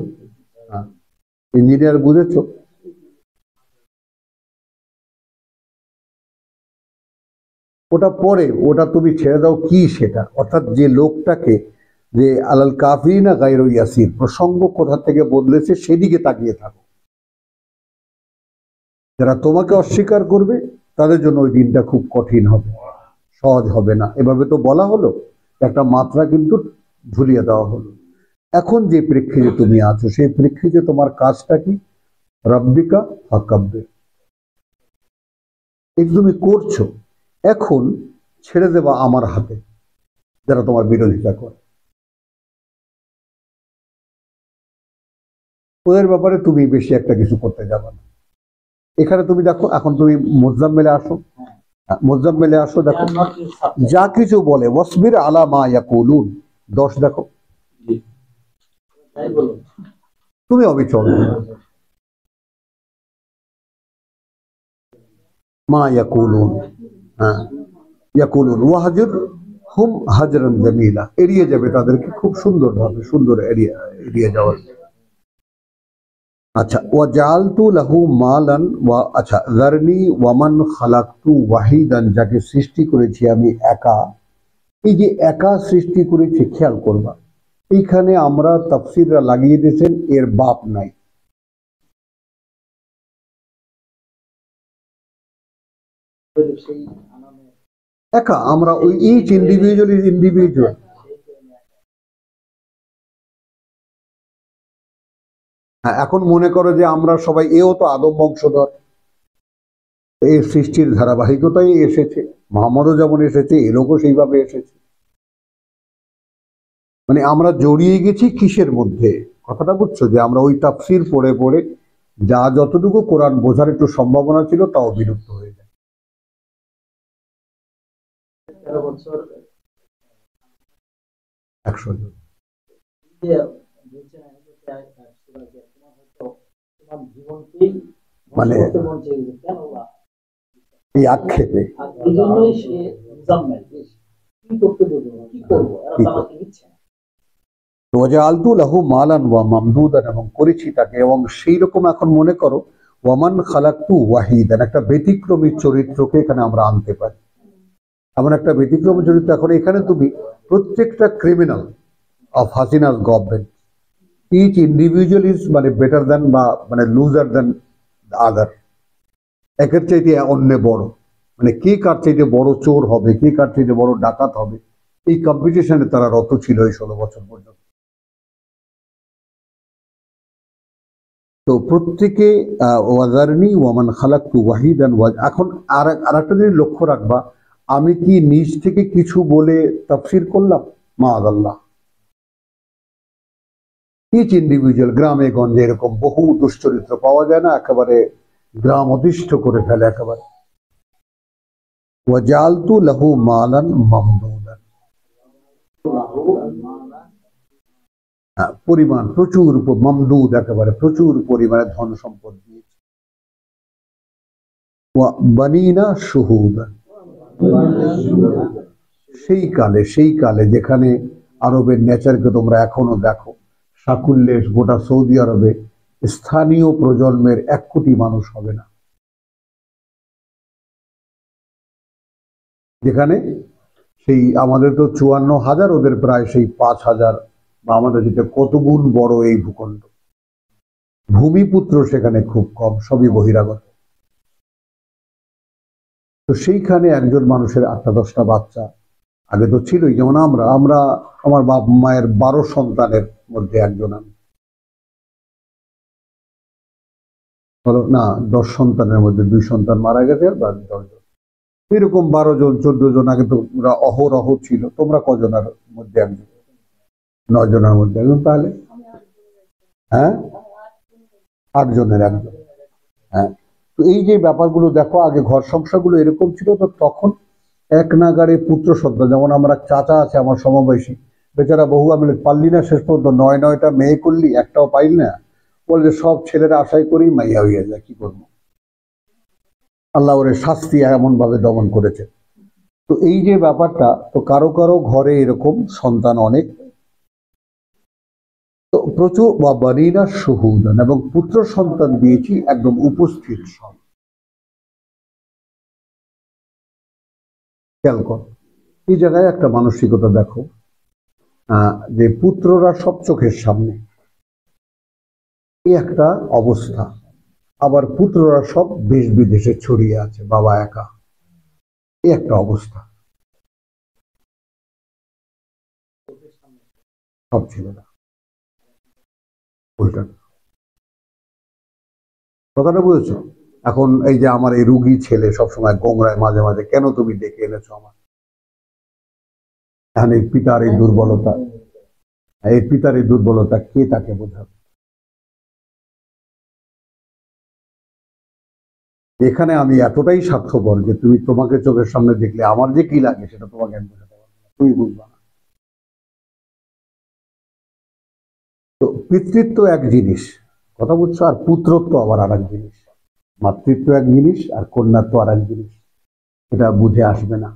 হ্যাঁ, ইঞ্জিনিয়ার, বুঝেছো? ওটা পরে, ওটা তুমি ছেড়ে দাও। কি সেটা? অর্থাৎ যে লোকটাকে, যে আলাল কাফিরিনা গায়রু ইয়াসির, প্রসঙ্গ কোথা থেকে বদলেছে সেদিকে তাকিয়ে থাকো। যারা তোমাকে অস্বীকার করবে তাদের জন্য ওই দিনটা খুব কঠিন হবে, সহজ হবে না। এভাবে তো বলা হলো, একটা মাত্রা কিন্তু ঝুলিয়ে দেওয়া হলো। এখন যে প্রেক্ষিতে তুমি আছো, সেই প্রেক্ষিতে তোমার কাজটা কি? রব্বিকা ফাকাব্বির, এই তুমি করছো। এখন ছেড়ে দেবা আমার হাতে যারা তোমার বিরোধিতা করে। ওদের ব্যাপারে তুমি বেশি একটা কিছু করতে যাবে না। এখানে তুমি দেখো, এখন তুমি মুজাম্মেলে আসো, মুজাম্মেলে আসো, দেখো যা কিছু বলে, ওয়াসবির আলা মা ইয়াকুলুন, 10 দেখো, তুমি অবিচল। মা ইয়াকুলুন, হ্যাঁ, ইয়াকুলুন ওয়াহজুর হুম হাজরান জামিলা, এড়িয়ে যাবে তাদেরকে খুব সুন্দরভাবে, সুন্দর এড়িয়ে যাওয়ার। আচ্ছা, ওয়াজালতু লাহু মালান ওয়া, আচ্ছা, যারনি ওয়ামান খালাকতু ওয়াহিদান, যাকে সৃষ্টি করেছি আমি একা। এই যে একা সৃষ্টি করেছি, খেয়াল করবা এইখানে আমরা তাফসীররা লাগিয়ে দিয়েছেন এর বাপ নাই। একা আমরা ওই ইচ ইন্ডিভিজুয়াল ইজ ইন্ডিভিজুয়াল। হ্যাঁ, এখন মনে করো যে আমরা সবাই, এও তো আদম বংশধর, এই সৃষ্টির ধারাবাহিকতাই এসেছে, মোহাম্মদও যেমন এসেছে এ লোকও সেইভাবে এসেছে। মানে আমরা জড়িয়ে গেছি কিসের মধ্যে, কথাটা বুঝছো, যে আমরা ওই তাফসীর পড়ে পড়ে যা যতটুকু কোরআন বোঝার একটু সম্ভাবনা ছিল তাও বিলুপ্ত হয়ে যায়। 100 জন। মানে এই আক্ষেপে ওয়াজআলতু লাহু মালান ওয়া মামদুদান, এবং করেছি তাকে, এবং সেই রকম এখন মনে করো ওয়ামান খালাকতু ওয়াহিদান, একটা ব্যতিক্রমী চরিত্রকে এখানে আমরা আনতে পারি। এমন একটা ব্যতিক্রমী চরিত্র, এখন এখানে তুমি প্রত্যেকটা criminal of Hasina's government, each individual is মানে বেটার দেন বা মানে লুজার দেন আদার, একের চাইতে অন্য বড়, মানে কে কার চাইতে বড় চোর হবে, কে কার চাইতে বড় ডাকাত হবে, এই কম্পিটিশনে তারা রত ছিল এই 16 বছর পর্যন্ত। তো প্রত্যেকে ওয়াজারনি ওয়ামান খালাকতু ওয়াহিদান, এখন আর একটা জিনিস লক্ষ্য রাখবা, আমি কি নিজ থেকে কিছু বলে তাফসীর করলাম? মাআযাল্লাহ। ইচ ইন্ডিভিজুয়াল, গ্রামে গঞ্জে এরকম বহু দুশ্চরিত্র পাওয়া যায় না, একেবারে গ্রাম অতিষ্ঠ করে ফেলে একেবারে। ওয়াজালতু লাহু মালান মামদুদান, পরিমাণ প্রচুর, মামদুদ একেবারে প্রচুর পরিমাণে ধন সম্পদ দিয়েছে। ওয়া বানিনা শুহুদান, সেই কালে যেখানে আরবের নেচারকে তোমরা এখনো দেখো, সাকুল্যে গোটা সৌদি আরবে স্থানীয় প্রজন্মের 1 কোটি মানুষ হবে না, যেখানে সেই আমাদের তো 54,000, ওদের প্রায় সেই 5,000, বা আমাদের যেটা কত গুণ বড় এই ভূখণ্ড, ভূমিপুত্র সেখানে খুব কম, সবই বহিরাগত। তো সেইখানে একজন মানুষের 8-10টা বাচ্চা, আগে তো ছিলই, যেমন আমরা আমার বাপ মায়ের 12 সন্তানের মধ্যে একজন আমি, বলো না, 10 সন্তানের মধ্যে 2 সন্তান মারা গেছে, আর 10 জন, এরকম 12 জন 14 জন, আগে তো ওরা অহরহ ছিল। তোমরা কজনের মধ্যে একজন? 9 জনের মধ্যে একজন, তাহলে হ্যাঁ 8 জনের একজন। হ্যাঁ, তো এই যে ব্যাপারগুলো দেখো, আগে ঘর সংসারগুলো এরকম ছিল, তো তখন এক নাগাড়ে পুত্র সন্তান, যেমন আমরা চাচা আছে আমার সমবয়সী, বেচারা বহু আমি পারলি না, শেষ পর্যন্ত 9-9টা মেয়ে করলি, একটাও পাইল না, বলে সব ছেলেরা আশাই করি মাইয়া হইয়া যায়, কি করবো, আল্লাহ ওরে শাস্তি এমন ভাবে দমন করেছে। তো এই যে ব্যাপারটা, তো কারো কারো ঘরে এরকম সন্তান অনেক, তো প্রচুর বানিনা শুহুদান, এবং পুত্র সন্তান দিয়েছি একদম উপস্থিত সব। খেয়াল কর, এই জায়গায় একটা মানসিকতা দেখো, যে পুত্ররা সব চোখের সামনে, এই একটা অবস্থা, আবার পুত্ররা সব দেশ বিদেশে ছড়িয়ে আছে, বাবা একা, এই একটা অবস্থা। সব ছেলেরা উল্টা, কথাটা বুঝেছো? এখন এই যে আমার এই রুগী ছেলে সবসময় গোংরায় মাঝে মাঝে, কেন তুমি ডেকে এনেছো আমার? এখন এই পিতার এই দুর্বলতা, কে তাকে বোঝাবে? এখানে আমি এতটাই স্বার্থপর যে তুমি, তোমাকে চোখের সামনে দেখলে আমার যে কি লাগে সেটা তোমাকে আমি বোঝাতে পারবো না, তুমি বুঝবা না। তো পিতৃত্ব এক জিনিস, কথা বুঝছো, আর পুত্রত্ব আবার আর এক জিনিস, মাতৃত্ব এক জিনিস আর কন্যাত্ব আর এক জিনিস, এটা বুঝে আসবে না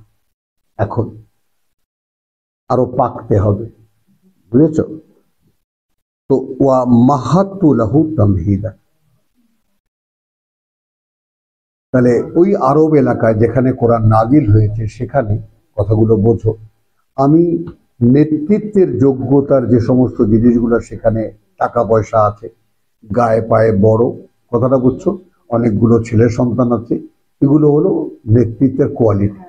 এখন। আরো পাকতে হবে, বুঝেছ? তো ওয়া মাহাত্তু লাহু তামহিদা, তাহলে ওই আরব এলাকায় যেখানে কোরআন নাজিল হয়েছে সেখানে কথাগুলো বোঝো। আমি নেতৃত্বের যোগ্যতার যে সমস্ত জিনিসগুলো সেখানে টাকা পয়সা আছে, গায়ে পায়ে বড়, কথাটা বুঝছো, অনেকগুলো ছেলে সন্তান আছে, এগুলো হলো নেতৃত্বের কোয়ালিটি।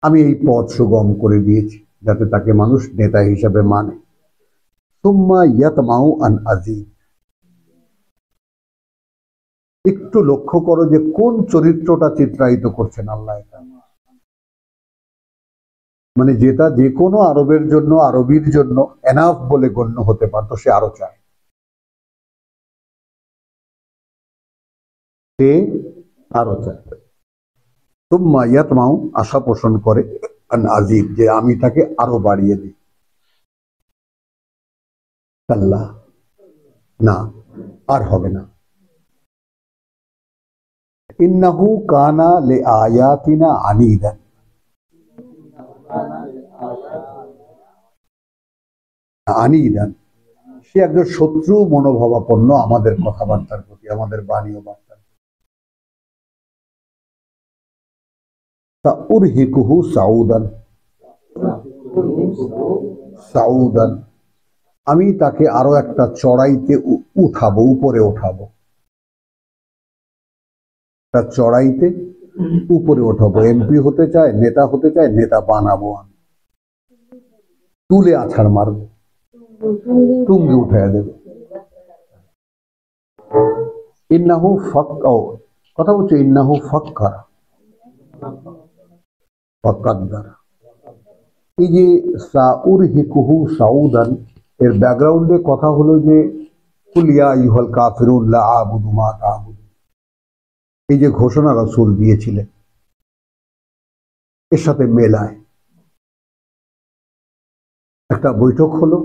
আমি এই পথ সুগম করে দিয়েছি যাতে তাকে মানুষ নেতা হিসাবে মানে। সুম্মা ইয়াতমাউ আন আজিদ, একটু লক্ষ্য করো যে কোন চরিত্রটা চিত্রায়িত করছেন আল্লাহ। মানে যেটা যে কোনো আরবের জন্য, আরবির জন্য এনাফ বলে গণ্য হতে পারতো, সে আরো চায়, সে আরো চায়। তুম্মা ইয়াতমাউ, আশা পোষণ করে, আন আজিব, যে আমি তাকে আরো বাড়িয়ে দিই। কাল্লা, না, আর হবে না। ইন্নাহু কানা লি আয়াতিনা আনিদান, আনিদান, সে একজন শত্রু মনোভাবাপন্ন আমাদের কথাবার্তার প্রতি, আমাদের বাণী ও বার্তার। সাউরহিকুহু সাউদান, সাউদান, আমি তাকে আরো একটা চড়াইতে উঠাবো, উপরে ওঠাবো, তার চড়াইতে উপরে ওঠাবো। এমপি হতে চায়, নেতা হতে চায়, নেতা বানাবো আমি, তুলে আছাড় মারবো, টুঙ্গি উঠাইয়া দেবে। ইন্নাহু কথা বলছো, ইন্নাহু ফাক্কারা ফাক্কাদ্দারা। এই যে সাউরহিকুহু সাউদান, এর ব্যাকগ্রাউন্ডে কথা হলো যে কুল ইয়া আইয়ুহাল কাফিরুন লা আ'বুদু মা তা'বুদুন, এই যে ঘোষণা রাসূল দিয়েছিলেন এর সাথে মেলায়। একটা বৈঠক হলো,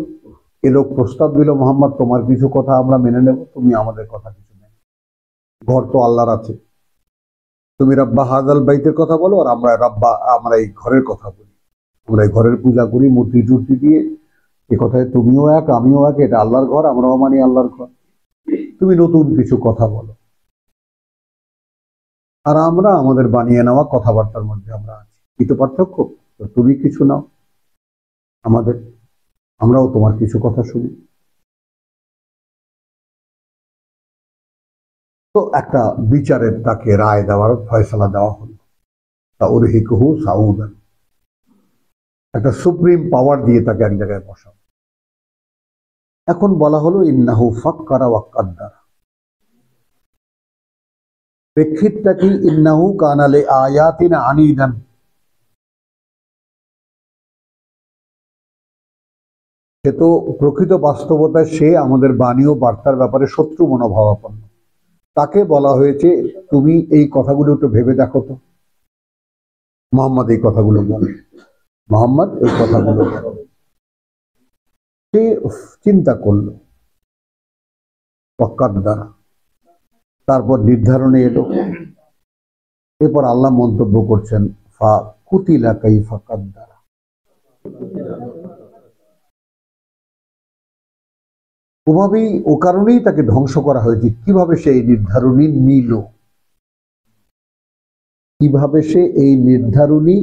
এ লোক প্রস্তাব দিল, মোহাম্মদ তোমার কিছু কথা আমরা মেনে নেব, তুমি আমাদের কথা কিছু মেনে, ঘর তো আল্লাহর আছে, তুমি রাব্বা হাযাল বাইতের কথা বলো, আর আমরা এই ঘরের কথা বলি, আমরা এই ঘরের পূজা করি মূর্তি টুর্তি দিয়ে, এ কথায় তুমিও এক আমিও এক, এটা আল্লাহর ঘর, আমরাও মানি আল্লাহর ঘর, তুমি নতুন কিছু কথা বলো, আর আমরা আমাদের বানিয়ে নেওয়া কথাবার্তার মধ্যে আমরা আছি, কি তো পার্থক্য? তো তুমি কিছু নাও আমাদের, আমরাও তোমার কিছু কথা শুনি। তো একটা বিচারের তাকে রায় দেওয়ার ফয়সালা দেওয়া হলো। সাউরহিকুহু সাউদান, একটা সুপ্রিম পাওয়ার দিয়ে তাকে এক জায়গায় বসাও। এখন বলা হলো ইন্নাহু ফাক্কারা ওয়া কাদ্দারা, প্রেক্ষিতটা কি? ইন্নাহু কানা লি আয়াতিনা আনিদান, সে তো প্রকৃত বাস্তবতায় সে আমাদের বাণী ও বার্তার ব্যাপারে শত্রু মনোভাবাপন্ন। তাকে বলা হয়েছে তুমি এই কথাগুলো একটু ভেবে দেখো তো, মোহাম্মদ এই কথাগুলো বলে, মোহাম্মদ এই কথাগুলো বলে। সে চিন্তা করলো, দ্বারা তারপর নির্ধারণে এলো। এরপর আল্লাহ মন্তব্য করছেন ফা কুতিলা কাইফা কাদ্দারা, ওভাবেই, ও কারণেই তাকে ধ্বংস করা হয়েছে। কিভাবে সে এই নির্ধারণী নিল, কিভাবে সে এই নির্ধারণী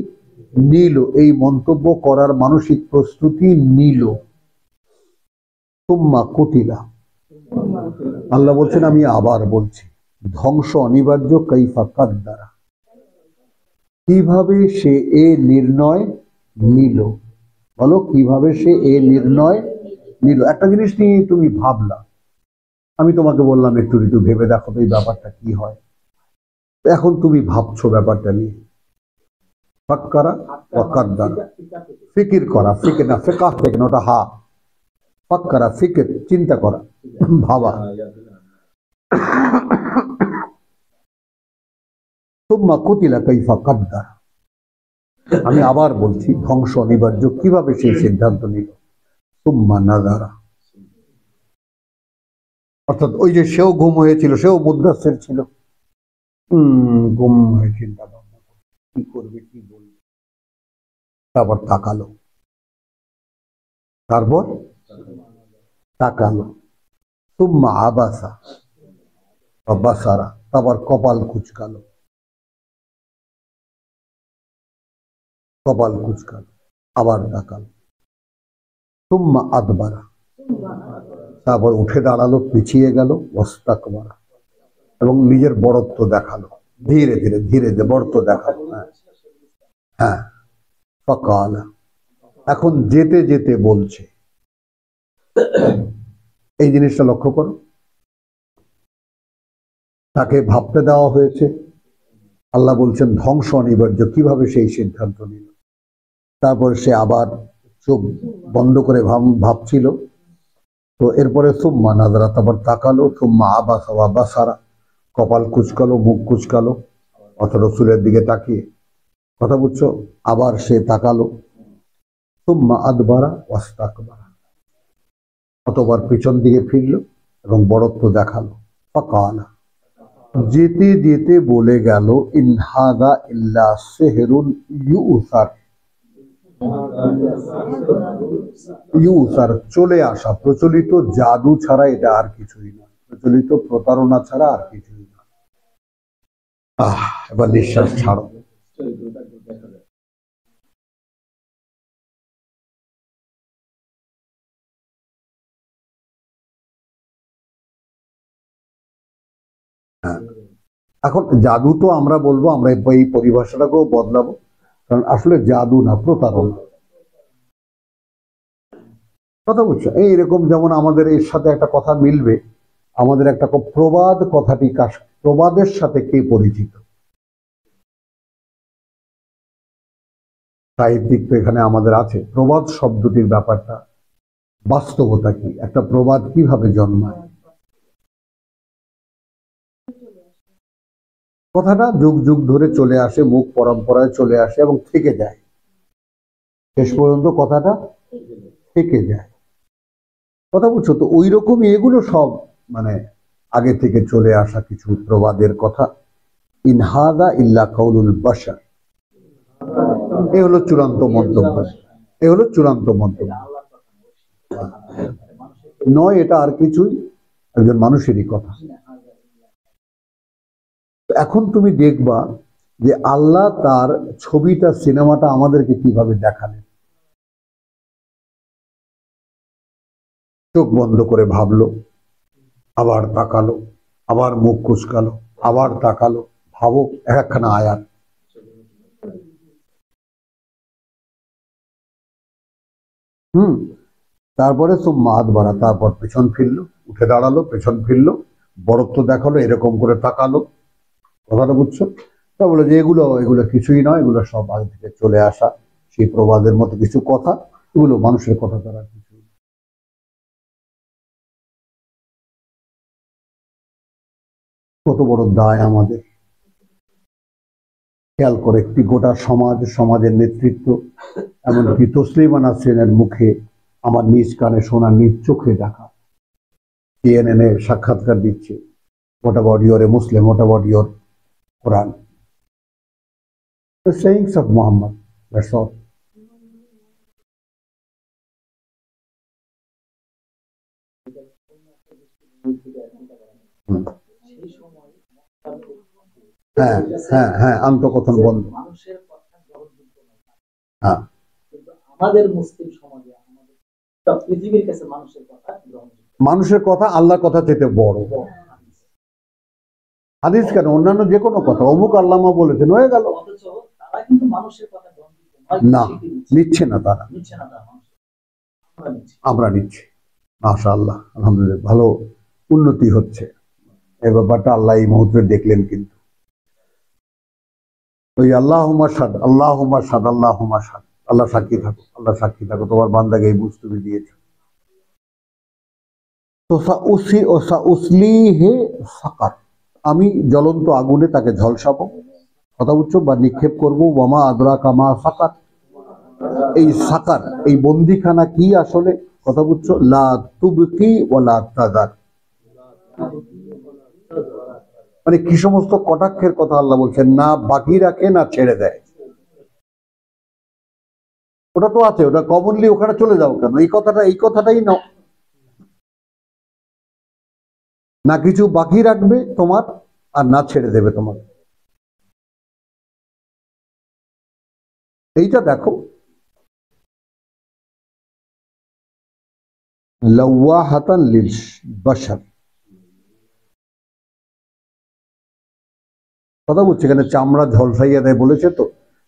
নিল, এই মন্তব্য করার মানসিক প্রস্তুতি নিল। তুম্মা কুতিলা, আল্লাহ বলছেন, আমি আবার বলছি, ধ্বংস অনিবার্য কাইফা কাদ্দারা, কিভাবে সে এ নির্ণয় নিল। বলো, কিভাবে সে এ নির্ণয় নিল। একটা জিনিস নিয়ে তুমি ভাবলা, আমি তোমাকে বললাম একটু একটু ভেবে দেখো তো এই ব্যাপারটা কি হয়। এখন তুমি ভাবছো ব্যাপারটা নিয়ে, ফাক্কারা ওয়া কাদ্দারা, ফিকির করা, ফিকির না ফিকাহ থেকে না, ওটা হা, ফাক্কারা ফিকির, চিন্তা করা, ভাবা। তুম্মা কুতিলা কাইফা কাদ্দারা, আমি আবার বলছি, ধ্বংস অনিবার্য, কিভাবে সেই সিদ্ধান্ত নিল। তুম্মা নাযারা, অর্থাৎ ওই যে সেও গুম হয়েছিল, সেও মুদ্দাসসির ছিল, গুম হয়ে চিন্তা ভাবনা কি করবে, কি বলবে। তারপর তাকালো, তারপর তাকালো, সুম্মা আবাসা বাসারা, তারপর কপাল কুচকালো, কপাল কুচকালো, আবার তাকালো, সুম্মা আদবারা, তারপর উঠে দাঁড়ালো, পিছিয়ে গেল, ওয়াস্তাকবারা, এবং নিজের বড়ত্ব দেখালো, ধীরে ধীরে ধীরে ধীরে বড়ত্ব দেখালো। হ্যাঁ, ফাকালা, এখন যেতে যেতে বলছে, এই জিনিসটা লক্ষ্য করো, তাকে ভাবতে দেওয়া হয়েছে, আল্লাহ বলছেন ধ্বংস অনিবার্য, কিভাবে সেই সিদ্ধান্ত নিল। তারপর সে আবার চোখ বন্ধ করে ভাবছিল। তো এরপরে সুম্মা নাজরা, তারপর তাকালো, সুম্মা আবাসা ওয়া বাসারা, কপাল কুচকালো, মুখ কুচকালো, অথবা রসুলের দিকে তাকিয়ে, কথা বুঝছো, আবার সে তাকালো, সুম্মা আদবারা ওয়াস্তাকবারা, অতবার পিছন দিকে ফিরল এবং বড়ত্ব দেখালো। ফাকালা, যেতে যেতে বলে গেল, ইন হাদা ইল্লা সিহরুন ইউসার, ইউসার চলে আসা, প্রচলিত জাদু ছাড়া এটা আর কিছুই না, প্রচলিত প্রতারণা ছাড়া আর কিছুই না। এবার নিঃশ্বাস ছাড়ো। হ্যাঁ, এখন জাদু তো আমরা বলবো, আমরা এই পরিভাষাটাকেও বদলাবো, কারণ আসলে জাদু না, প্রতারণা। কথা বুঝছো, এইরকম যেমন আমাদের এর সাথে একটা কথা মিলবে, আমাদের একটা প্রবাদ, কথাটি প্রবাদের সাথে কে পরিচিত? সাহিত্যিক তো এখানে আমাদের আছে। প্রবাদ শব্দটির ব্যাপারটা, বাস্তবতা কি, একটা প্রবাদ কিভাবে জন্মায়? কথাটা যুগ যুগ ধরে চলে আসে, মুখ পরম্পরায় চলে আসে এবং থেকে যায়, শেষ পর্যন্ত কথাটা থেকে যায়। কথা বুঝছো তো, ওই রকমই এগুলো সব মানে আগে থেকে চলে আসা কিছু প্রবাদের কথা। ইনহাদা ইল্লা কাউলুল বাশার, এ হলো চূড়ান্ত মন্তব্য, এ হলো চূড়ান্ত মন্তব্য নয়, এটা আর কিছুই একজন মানুষেরই কথা। এখন তুমি দেখবা যে আল্লাহ তার ছবিটা, সিনেমাটা আমাদেরকে কিভাবে দেখালেন। চোখ বন্ধ করে ভাবলো, আবার তাকালো, আবার মুখ কুচকালো, আবার তাকালো, ভাবো একখানা আয়াত। তারপরে সুম্মা আদবারা, তারপর পেছন ফিরলো, উঠে দাঁড়ালো, পেছন ফিরলো, বড়ত্ব দেখালো, এরকম করে তাকালো। কথাটা বুঝছো? তা বলে যে এগুলো এগুলো কিছুই নয়, এগুলো সব আগে থেকে চলে আসা সেই প্রবাদের মতো কিছু কথা, এগুলো মানুষের কথা তারা কিছু। কত বড় দায় আমাদের, খেয়াল করে একটি গোটা সমাজ, সমাজের নেতৃত্ব, এমনকি তসলিমা নাসরিনের মুখে আমার নিজ কানে শোনা, নিজ চোখে দেখা, CNN এ সাক্ষাৎকার দিচ্ছে, what about your A Muslim, what about your Quran, the sayings of Muhammad, that's all. হ্যাঁ হ্যাঁ হ্যাঁ, আন্তঃকথন বন্ধ। হ্যাঁ, আমাদের মুসলিম সমাজে, পৃথিবীর কাছে মানুষের কথা আল্লাহর কথা চেয়ে বড়। হাদিস কেন, অন্যান্য যে কোনো কথা, অমুক আল্লামা বলেছেন, হয়ে গেল। না, নিচ্ছে না তারা, আমরা নিচ্ছি। মাশাআল্লাহ, আলহামদুলিল্লাহ, ভালো উন্নতি হচ্ছে। এই ব্যাপারটা আল্লাহ এই মুহূর্তে দেখলেন। কিন্তু ওই আল্লাহুম্মা শাদ, আল্লাহুম্মা শাদ, আল্লাহুম্মা শাদ, আল্লাহ সাক্ষী থাকো, আল্লাহ সাক্ষী থাকো, তোমার বান্দাকে এই বুঝ তুমি দিয়েছ। তো সাউসলিহি সাকার, আমি জ্বলন্ত আগুনে তাকে ঝলসাবো, কথা বুঝছো, বা নিক্ষেপ করবো। ওয়ামা আদরাকা মা সাকার, এই সাকার, এই বন্দিখানা কি আসলে, কথা বুঝছো, লা তুবকি ওয়া লা তাযার, মানে কি সমস্ত কটাক্ষের কথা আল্লাহ বলছেন, না বাকি রাখে না ছেড়ে দেয়। ওটা তো আছে, ওটা কমনলি, ওখানে চলে যাও কেন? এই কথাটাই নাও, না কিছু বাকি রাখবে তোমার আর না ছেড়ে দেবে তোমার। এইটা দেখো, লাওয়াহাতান লিল বাশার, কথা বলছি, এখানে চামড়া ঝলসাইয়া দেয় বলেছে তো।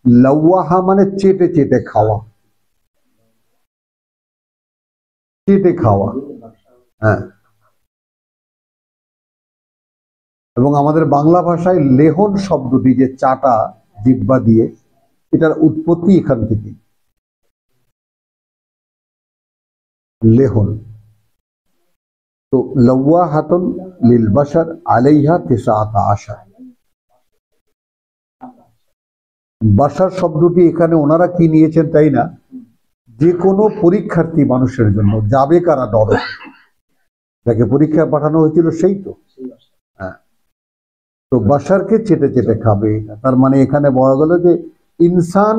লাওয়াহা মানে চেটে চেটে খাওয়া, চেটে খাওয়া। হ্যাঁ, এবং আমাদের বাংলা ভাষায় লেহন শব্দটি, যে চাটা জিহ্বা দিয়ে, এটার উৎপত্তি এখান থেকে, লেহন। তো লাওয়াহাতুন লিল বাশার আলাইহা তিসআতা আশার, বাশার শব্দটি এখানে ওনারা কি নিয়েছেন তাই না, যে কোনো পরীক্ষার্থী মানুষের জন্য, যাবে কারা নরক, যাকে পরীক্ষায় পাঠানো হয়েছিল সেই তো। হ্যাঁ, তো বাশারকে চেটে চেটে খাবে, তার মানে এখানে বলা গেল যে ইনসান,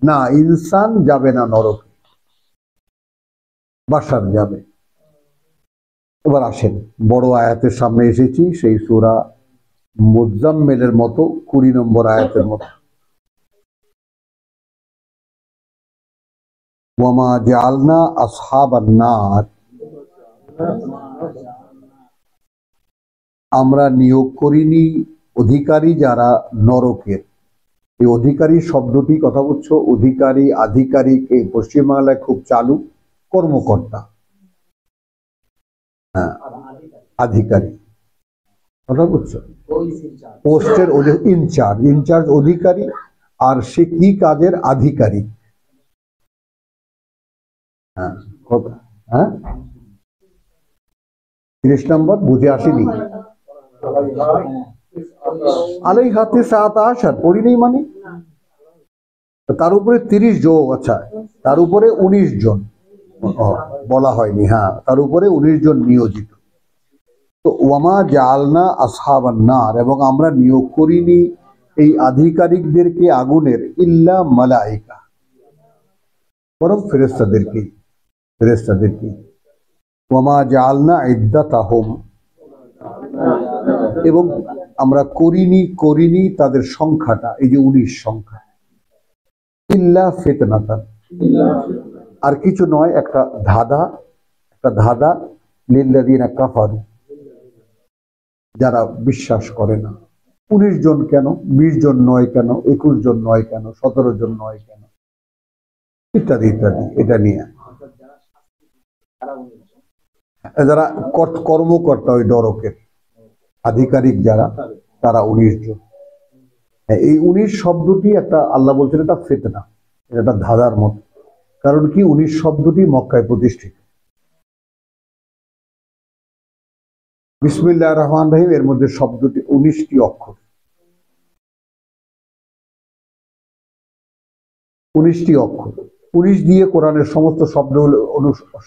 না ইনসান যাবে না নরকে, বাশার যাবে। এবার আসেন, বড় আয়াতের সামনে এসেছি, সেই সূরা মুজাম্মিলের মতো 20 নম্বর আয়াতের মতো। ওয়ামা জাআলনা আসহাবান নার, আমরা নিয়োগ করিনি অধিকারী যারা নরকের। এই অধিকারী শব্দটি, কথা বলছো, অধিকারী আধিকারিক এই পশ্চিমবাংলায় খুব চালু, কর্মকর্তা। হ্যাঁ, আধিকারিক, কথা বলছো, পোস্টের ইনচার্জ, ইনচার্জ অধিকারী, আর সে কি কাজের আধিকারিক। হ্যাঁ, হ্যাঁ 30 নম্বর বুঝে আসেনি। আলাইহা তিসআতা আশার পড়ি নেই মানে, তার উপরে 30 জন, আচ্ছা তার উপরে 19 জন বলা হয়নি, হ্যাঁ তার উপরে 19 জন নিয়োজিত। তো ওয়ামা জাআলনা আসহাবান নার, এবং আমরা নিয়োগ করিনি এই আধিকারিকদেরকে আগুনের, ইল্লা মালাইকা, বরং ফেরেশতাদেরকে, ফেরেশতাদেরকে। ওয়ামা জাআলনা ইদ্দাতাহুম, এবং আমরা করিনি তাদের সংখ্যাটা, এই যে 19 সংখ্যা, ইল্লা ফিতনাতান, আর কিছু নয়, একটা ধাঁধা, লিল্লাযিনা কাফারু, যারা বিশ্বাস করে না। 19 জন কেন, 20 জন নয় কেন, 21 জন নয় কেন, 17 জন নয় কেন, ইত্যাদি ইত্যাদি, এটা নিয়ে যারা কর্মকর্তা, ওই নরকের আধিকারিক যারা, তারা 19 জন। এই 19 শব্দটি একটা, আল্লাহ বলছেন এটা ফিতনা, এটা ধাঁধার মতো। কারণ কি, 19 শব্দটি মক্কায় প্রতিষ্ঠিত। বিসমিল্লাহির রহমানির রহিম, এর মধ্যে শব্দটি 19টি অক্ষর, 19টি অক্ষর, 19 দিয়ে কোরআনের সমস্ত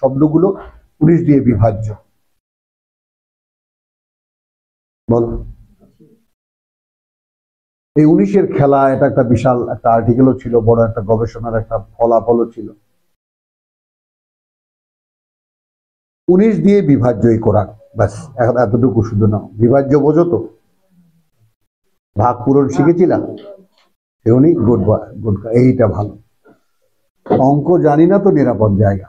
শব্দগুলো 19 দিয়ে বিভাজ্য। বলো, এই 19-এর খেলা, এটা একটা বিশাল একটা আর্টিকেলও ছিল, বড় একটা গবেষণার একটা ফলাফলও ছিল। 19 দিয়ে বিভাজ্য এই কোরআন, ব্যাস, এখন এতটুকু শুধু নাও, বিভাজ্য বোঝো তো, ভাগ পূরণ শিখেছিলাম, এমনি গুড, এইটা ভালো। অঙ্ক জানি না তো নিরাপদ জায়গা।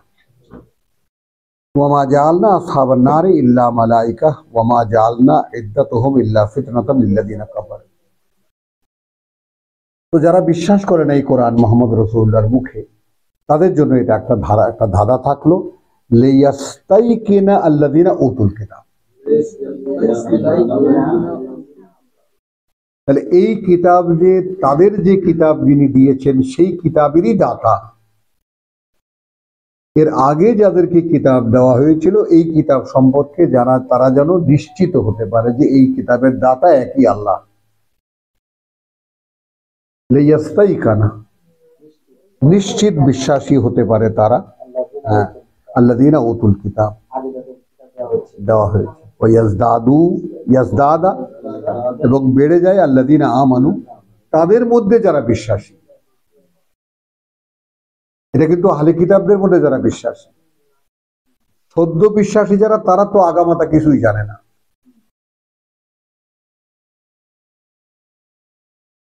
ওয়ামা জাআলনা আসহাবান নারি ইল্লা মালাইকা ওয়ামা জাআলনা ইদ্দাতুহুম ইল্লা ফিতনাতান লিল্লাযিনা কাফারু। তো যারা বিশ্বাস করে না এই কোরআন মুহাম্মদ রাসূলুল্লাহর মুখে, তাদের জন্য এটা একটা ধাঁধা থাকলো, লিয়াস্তাইকিনা আল্লাযিনা উতুল কিতাব। তাহলে এই কিতাব, যে তাদের যে কিতাব যিনি দিয়েছেন, সেই কিতাবেরই দাতা, এর আগে যাদেরকে কিতাব দেওয়া হয়েছিল, এই কিতাব সম্পর্কে তারা যেন নিশ্চিত হতে পারে যে এই কিতাবের দাতা একই আল্লাহ। লিয়াস্তাইকানা, নিশ্চিত বিশ্বাসী হতে পারে তারা, হ্যাঁ, আল্লাযিনা উতুল কিতাব দেওয়া হয়েছে, ইয়াজদাদা, এবং বেড়ে যায়, আল্লাযিনা আমানু, তাদের মধ্যে যারা বিশ্বাসী। এটা কিন্তু আহলে কিতাবদের মধ্যে যারা বিশ্বাসী, সদ্য বিশ্বাসী যারা, তারা তো আগামাতা কিছুই জানে না।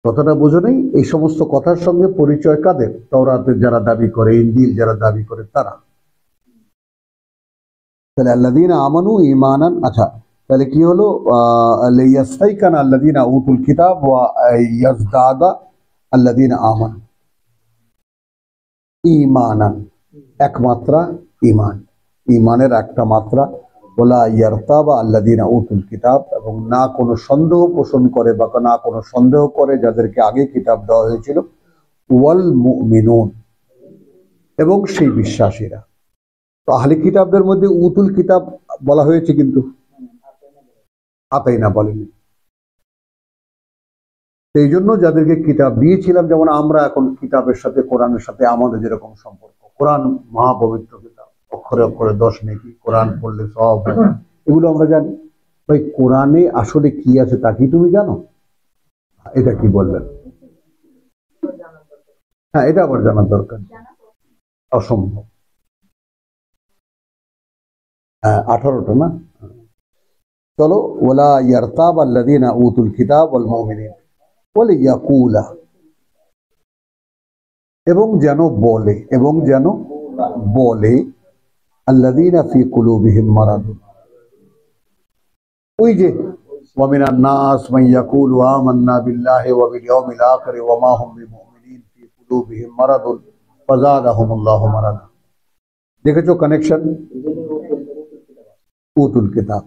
কথাটা বুঝো নেই? এই সমস্ত কথার সঙ্গে পরিচয় কাদের? তাওরাতের যারা দাবি করে, ইনজিল যারা দাবি করে তারা। তাহলে আল্লাযীনা আমানু ঈমানান, আচ্ছা তাহলে কি হলো? লিয়াস্তাইকানা আল্লাযীনা উতুল কিতাব ওয়া ইয়াজদাদা আল্লাযীনা আমানু ঈমানান, এক মাত্রা ঈমান, ঈমানের একটা মাত্রা। ওয়ালা ইয়ারতাবা আল্লাযীনা উতুল কিতাব, এবং না কোনো সন্দেহ পোষণ করে বা না কোনো সন্দেহ করে যাদেরকে আগে কিতাব দেওয়া হয়েছিল। ওয়াল মুমিনুন, এবং সেই বিশ্বাসীরা। তো আহলে কিতাবদের মধ্যে উতুল কিতাব বলা হয়েছে, কিন্তু আতাইনা বলেনি। সেই জন্য যাদেরকে কিতাব দিয়েছিলাম, যেমন আমরা এখন কিতাবের সাথে, কোরআনের সাথে আমাদের যেরকম সম্পর্ক, কোরআন মহাপবিত্র কিতাব, অক্ষরে অক্ষরে 10 নেকি, কোরআন পড়লে সব, এগুলো আমরা জানি। ভাই কোরআনে আসলে কি আছে তা কি তুমি জানো? এটা কি বলবেন? হ্যাঁ, এটা আবার জানার দরকার, অসম্ভব। 18টা না? চলো, ওয়ালা ইয়ারতাব আল্লাযীনা উতুল কিতাব ওয়াল মুমিনিন ওয়ালিয়াকুলা, এবং যেন বলে, এবং যেন বলে, আল্লাযীনা ফি কুলুবিহিম মারাদুন, ওই যে ওয়া মিনান নাস মান ইয়াকুলু আমান্না বিল্লাহি ওয়া বিল ইয়াউমিল আখির ওয়া মা হুম বিমুমিনিন ফি কুলুবিহিম মারাদুন ফাযাদাহুমুল্লাহু মারাদা। দেখেছো কানেকশন? উতুল কিতাব।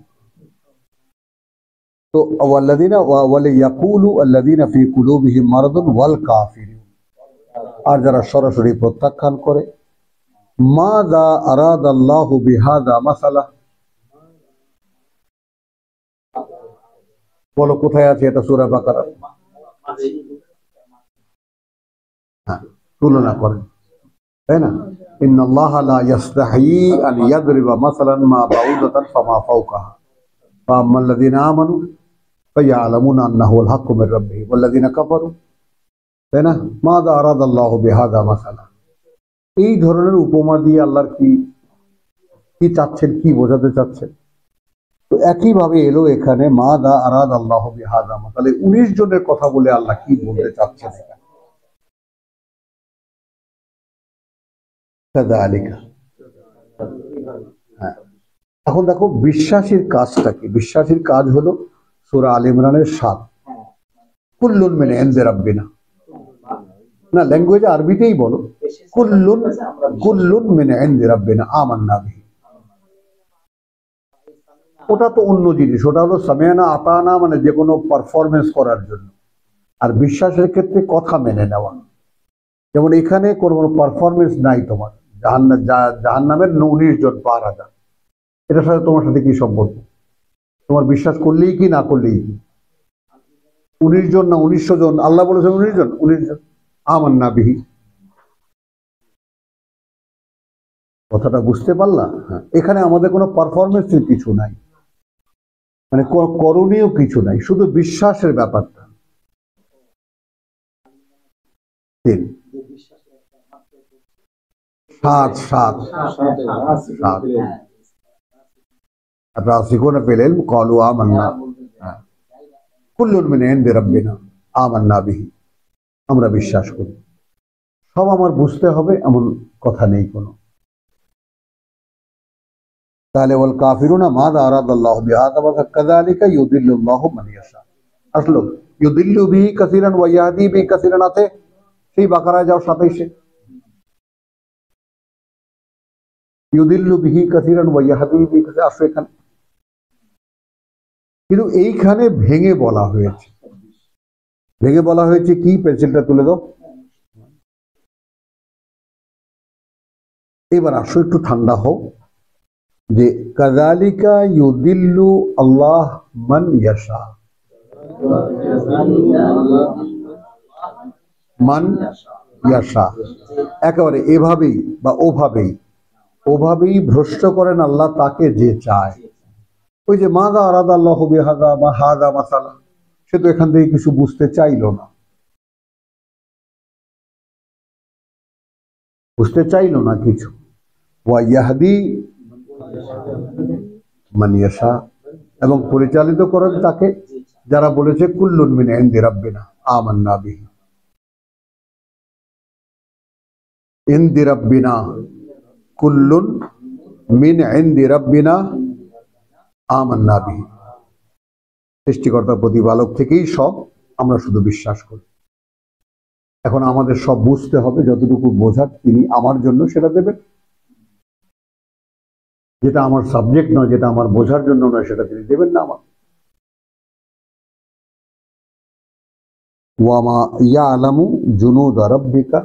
তো ওয়াল্লাযীনা ওয়ালিয়াকুলু আল্লাযীনা ফি কুলুবিহিম মারাদুন ওয়াল কাফিরুন, আর যারা সরাসরি প্রত্যাখ্যান করে, মাযা আরাদাল্লাহু বিহাযা মাসালা, বলো কোথায় আছে এটা? সূরা বাকারা। হ্যাঁ, তুলনা করেন, তাই না? ইন্নাল্লাহা লা ইস্তাহয়ী আন ইয়াদরিবা মাসালান মা বাউদাতান ফামা ফাওকাহা ফাআম্মাল্লাযীনা আমানু ফায়ালামুনা আন্নাহুল হাক্কু মির রাব্বিহিম ওয়াল্লাযীনা কাফারু, তাই না? মাযা আরাদাল্লাহু বিহাযা মাসালা। এই ধরনের উপমা দিয়ে আল্লাহর কি কি চাচ্ছেন, কি বোঝাতে চাচ্ছেন? তো একইভাবে এলো এখানে মাযা আরাদাল্লাহু বিহাযা মাসালা, তাহলে 19 জনের কথা বলে আল্লাহ কি বলতে চাচ্ছেন এখানে? কাযালিকা। হ্যাঁ, এখন দেখো বিশ্বাসীর কাজটা কি? বিশ্বাসীর কাজ হলো সূরা আলে ইমরানের 7, কুল্লুন মিন ইনদি রাব্বিনা, না ল্যাঙ্গুয়েজে আরবিতেই বলো, কুল্লুন কুল্লুন মিন ইনদি রাব্বিনা আমান্না বিহি। ওটা তো অন্য জিনিস, ওটা হলো সামিআনা আতানা, মানে যে কোনো পারফরমেন্স করার জন্য। আর বিশ্বাসের ক্ষেত্রে কথা মেনে নেওয়া। যেমন এখানে কোনো পারফরমেন্স নাই তোমার, জাহান্নামের 19 জন পাহারাদার, এটার সাথে তোমার সাথে কি সম্পর্ক? তোমার বিশ্বাস করলেই কি না করলেই কি? 19 জন না 1900 জন? আল্লাহ বলেছেন 19 জন, 19 জন আমান্না বিহি। কথাটা বুঝতে পারলা? হ্যাঁ, এখানে আমাদের কোনো পারফরমেন্সের কিছু নাই, মানে করণীয় কিছু নাই, শুধু বিশ্বাসের ব্যাপারটা। 3 7 7 7 الراسخون في العلم قالوا آمنا كل من عند ربنا آمنا به, আমরা বিশ্বাস করি, সব আমার বুঝতে হবে এমন কথা নেই কোনো। তাহলে ওয়াল কাফিরুনা মাযা আরাদাল্লাহু বিহাযা মাসালা কাযালিকা ইউদিল্লুল্লাহু মান ইয়াশা। আসলো ইউদিল্লু বিহি কাসীরান ওয়া ইয়াহদি বিহি কাসীরান আছে, সেই বাকারায় যাও 27-এ, ইউদিল্লু বিহি কাসীরান ওয়া ইয়াহদি বিহি কাসীরান আসো এখানে। কিন্তু এইখানে ভেঙে বলা হয়েছে, ভেঙে বলা হয়েছে কি? পেন্সিলটা তুলে দাও। এবার আসো একটু ঠান্ডা হও, যে কাযালিকা ইউদিল্লু আল্লাহ মান ইয়াশা, মান ইয়াশা, একেবারে এভাবেই বা ওভাবেই, ওভাবেই ভ্রষ্ট করেন আল্লাহ তাকে যে চায়। ওই যে মাযা আরাদাল্লাহু বিহাযা বা হাযা মাসালা, সে তো এখান থেকে কিছু বুঝতে চাইলো না। বুঝতে চাইলো না কিছু। ওয়া ইয়াহদি মান ইয়াশা, এবং পরিচালিত করেন তাকে যারা বলেছে কুল্লুন মিন ইনদি রাব্বিনা আমান্না বিহি। ইনদি রাব্বিনা, কুল্লুন মিন ইনদি রাব্বিনা আমান্না বিহি। সৃষ্টিকর্তা প্রতিপালক থেকেই সব, আমরা শুধু বিশ্বাস করি। এখন আমাদের সব বুঝতে হবে, যতটুকু বোঝার তিনি আমার জন্য সেটা দেবেন। যেটা আমার সাবজেক্ট নয়, যেটা আমার বোঝার জন্য নয়, সেটা তিনি দেবেন না আমার। ওয়ামা ইয়ালামু জুনুদ রাব্বিকা।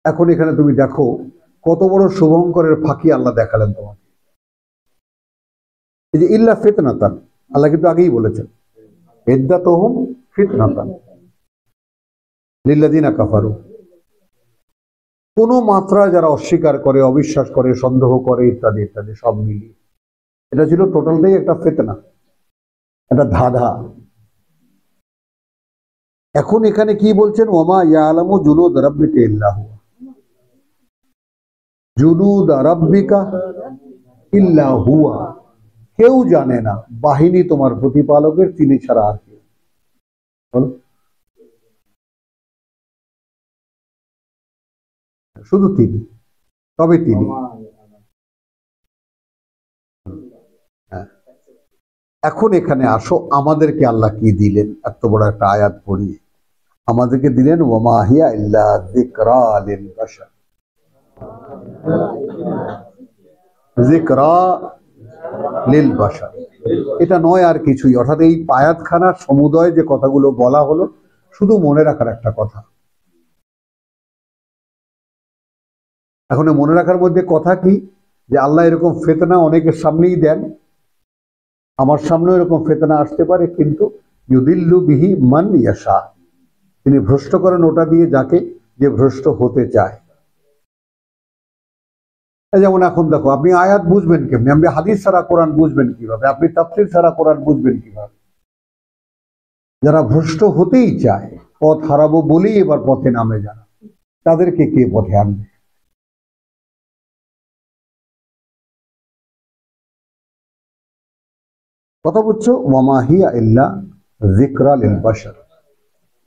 এখন এখানে তুমি দেখো কত বড় শুভঙ্করের ফাঁকি আল্লাহ দেখালেন তোমাকে। এই যে ইল্লা ফিতনাতান, আল্লাহ কিন্তু আগেই বলেছেন ইদ্দাতুহুম ফিতনাতান লিল্লাযিনা কাফারু। কোন মাত্রায় যারা অস্বীকার করে, অবিশ্বাস করে, সন্দেহ করে, ইত্যাদি ইত্যাদি সব মিলিয়ে এটা ছিল টোটালটাই একটা ফিতনা, একটা ধাঁধা। এখন এখানে কি বলছেন? ওমা ইয়ালামু জুনুদ রাব্বিকা ইল্লা হুয়া। জুনুদ রাব্বিকা ইল্লা হুয়া, কেউ জানে না বাহিনী তোমার প্রতিপালকের, তিনি ছাড়া আর কেউ। শুধু তিনি, তবে তিনি। এখন এখানে আসো, আমাদেরকে আল্লাহ কি দিলেন? এত বড় একটা আয়াত পড়িয়ে আমাদেরকে দিলেন ওয়ামা হিয়া ইল্লা যিকরা লিল বাশার। যিকরা লিল বাশার, এটা নয় আর কিছুই। অর্থাৎ এই আয়াতখানার সমুদয় যে কথাগুলো বলা হলো, শুধু মনে রাখার একটা কথা। এখন মনে রাখার মধ্যে কথা কি? যে আল্লাহ এরকম ফিতনা অনেকের সামনেই দেন, আমার সামনেও এরকম ফিতনা আসতে পারে, কিন্তু ইউদিল্লু বিহি মান ইয়াশা, তিনি ভ্রষ্ট করেন ওটা দিয়ে যাকে, যে ভ্রষ্ট হতে চায়। যেমন এখন দেখো, আপনি আয়াত বুঝবেন কেমনি? আপনি হাদিস ছাড়া কোরআন বুঝবেন কিভাবে? আপনি তাফসীর ছাড়া কোরআন বুঝবেন কিভাবে? যারা ভ্রষ্ট হতেই চায়, পথ হারাবো বলেই এবার পথে নামে যারা, তাদেরকে কে পথে আনবে? কথা বুঝছো? ওয়ামা হিয়া ইল্লা যিকরা লিল বাশার।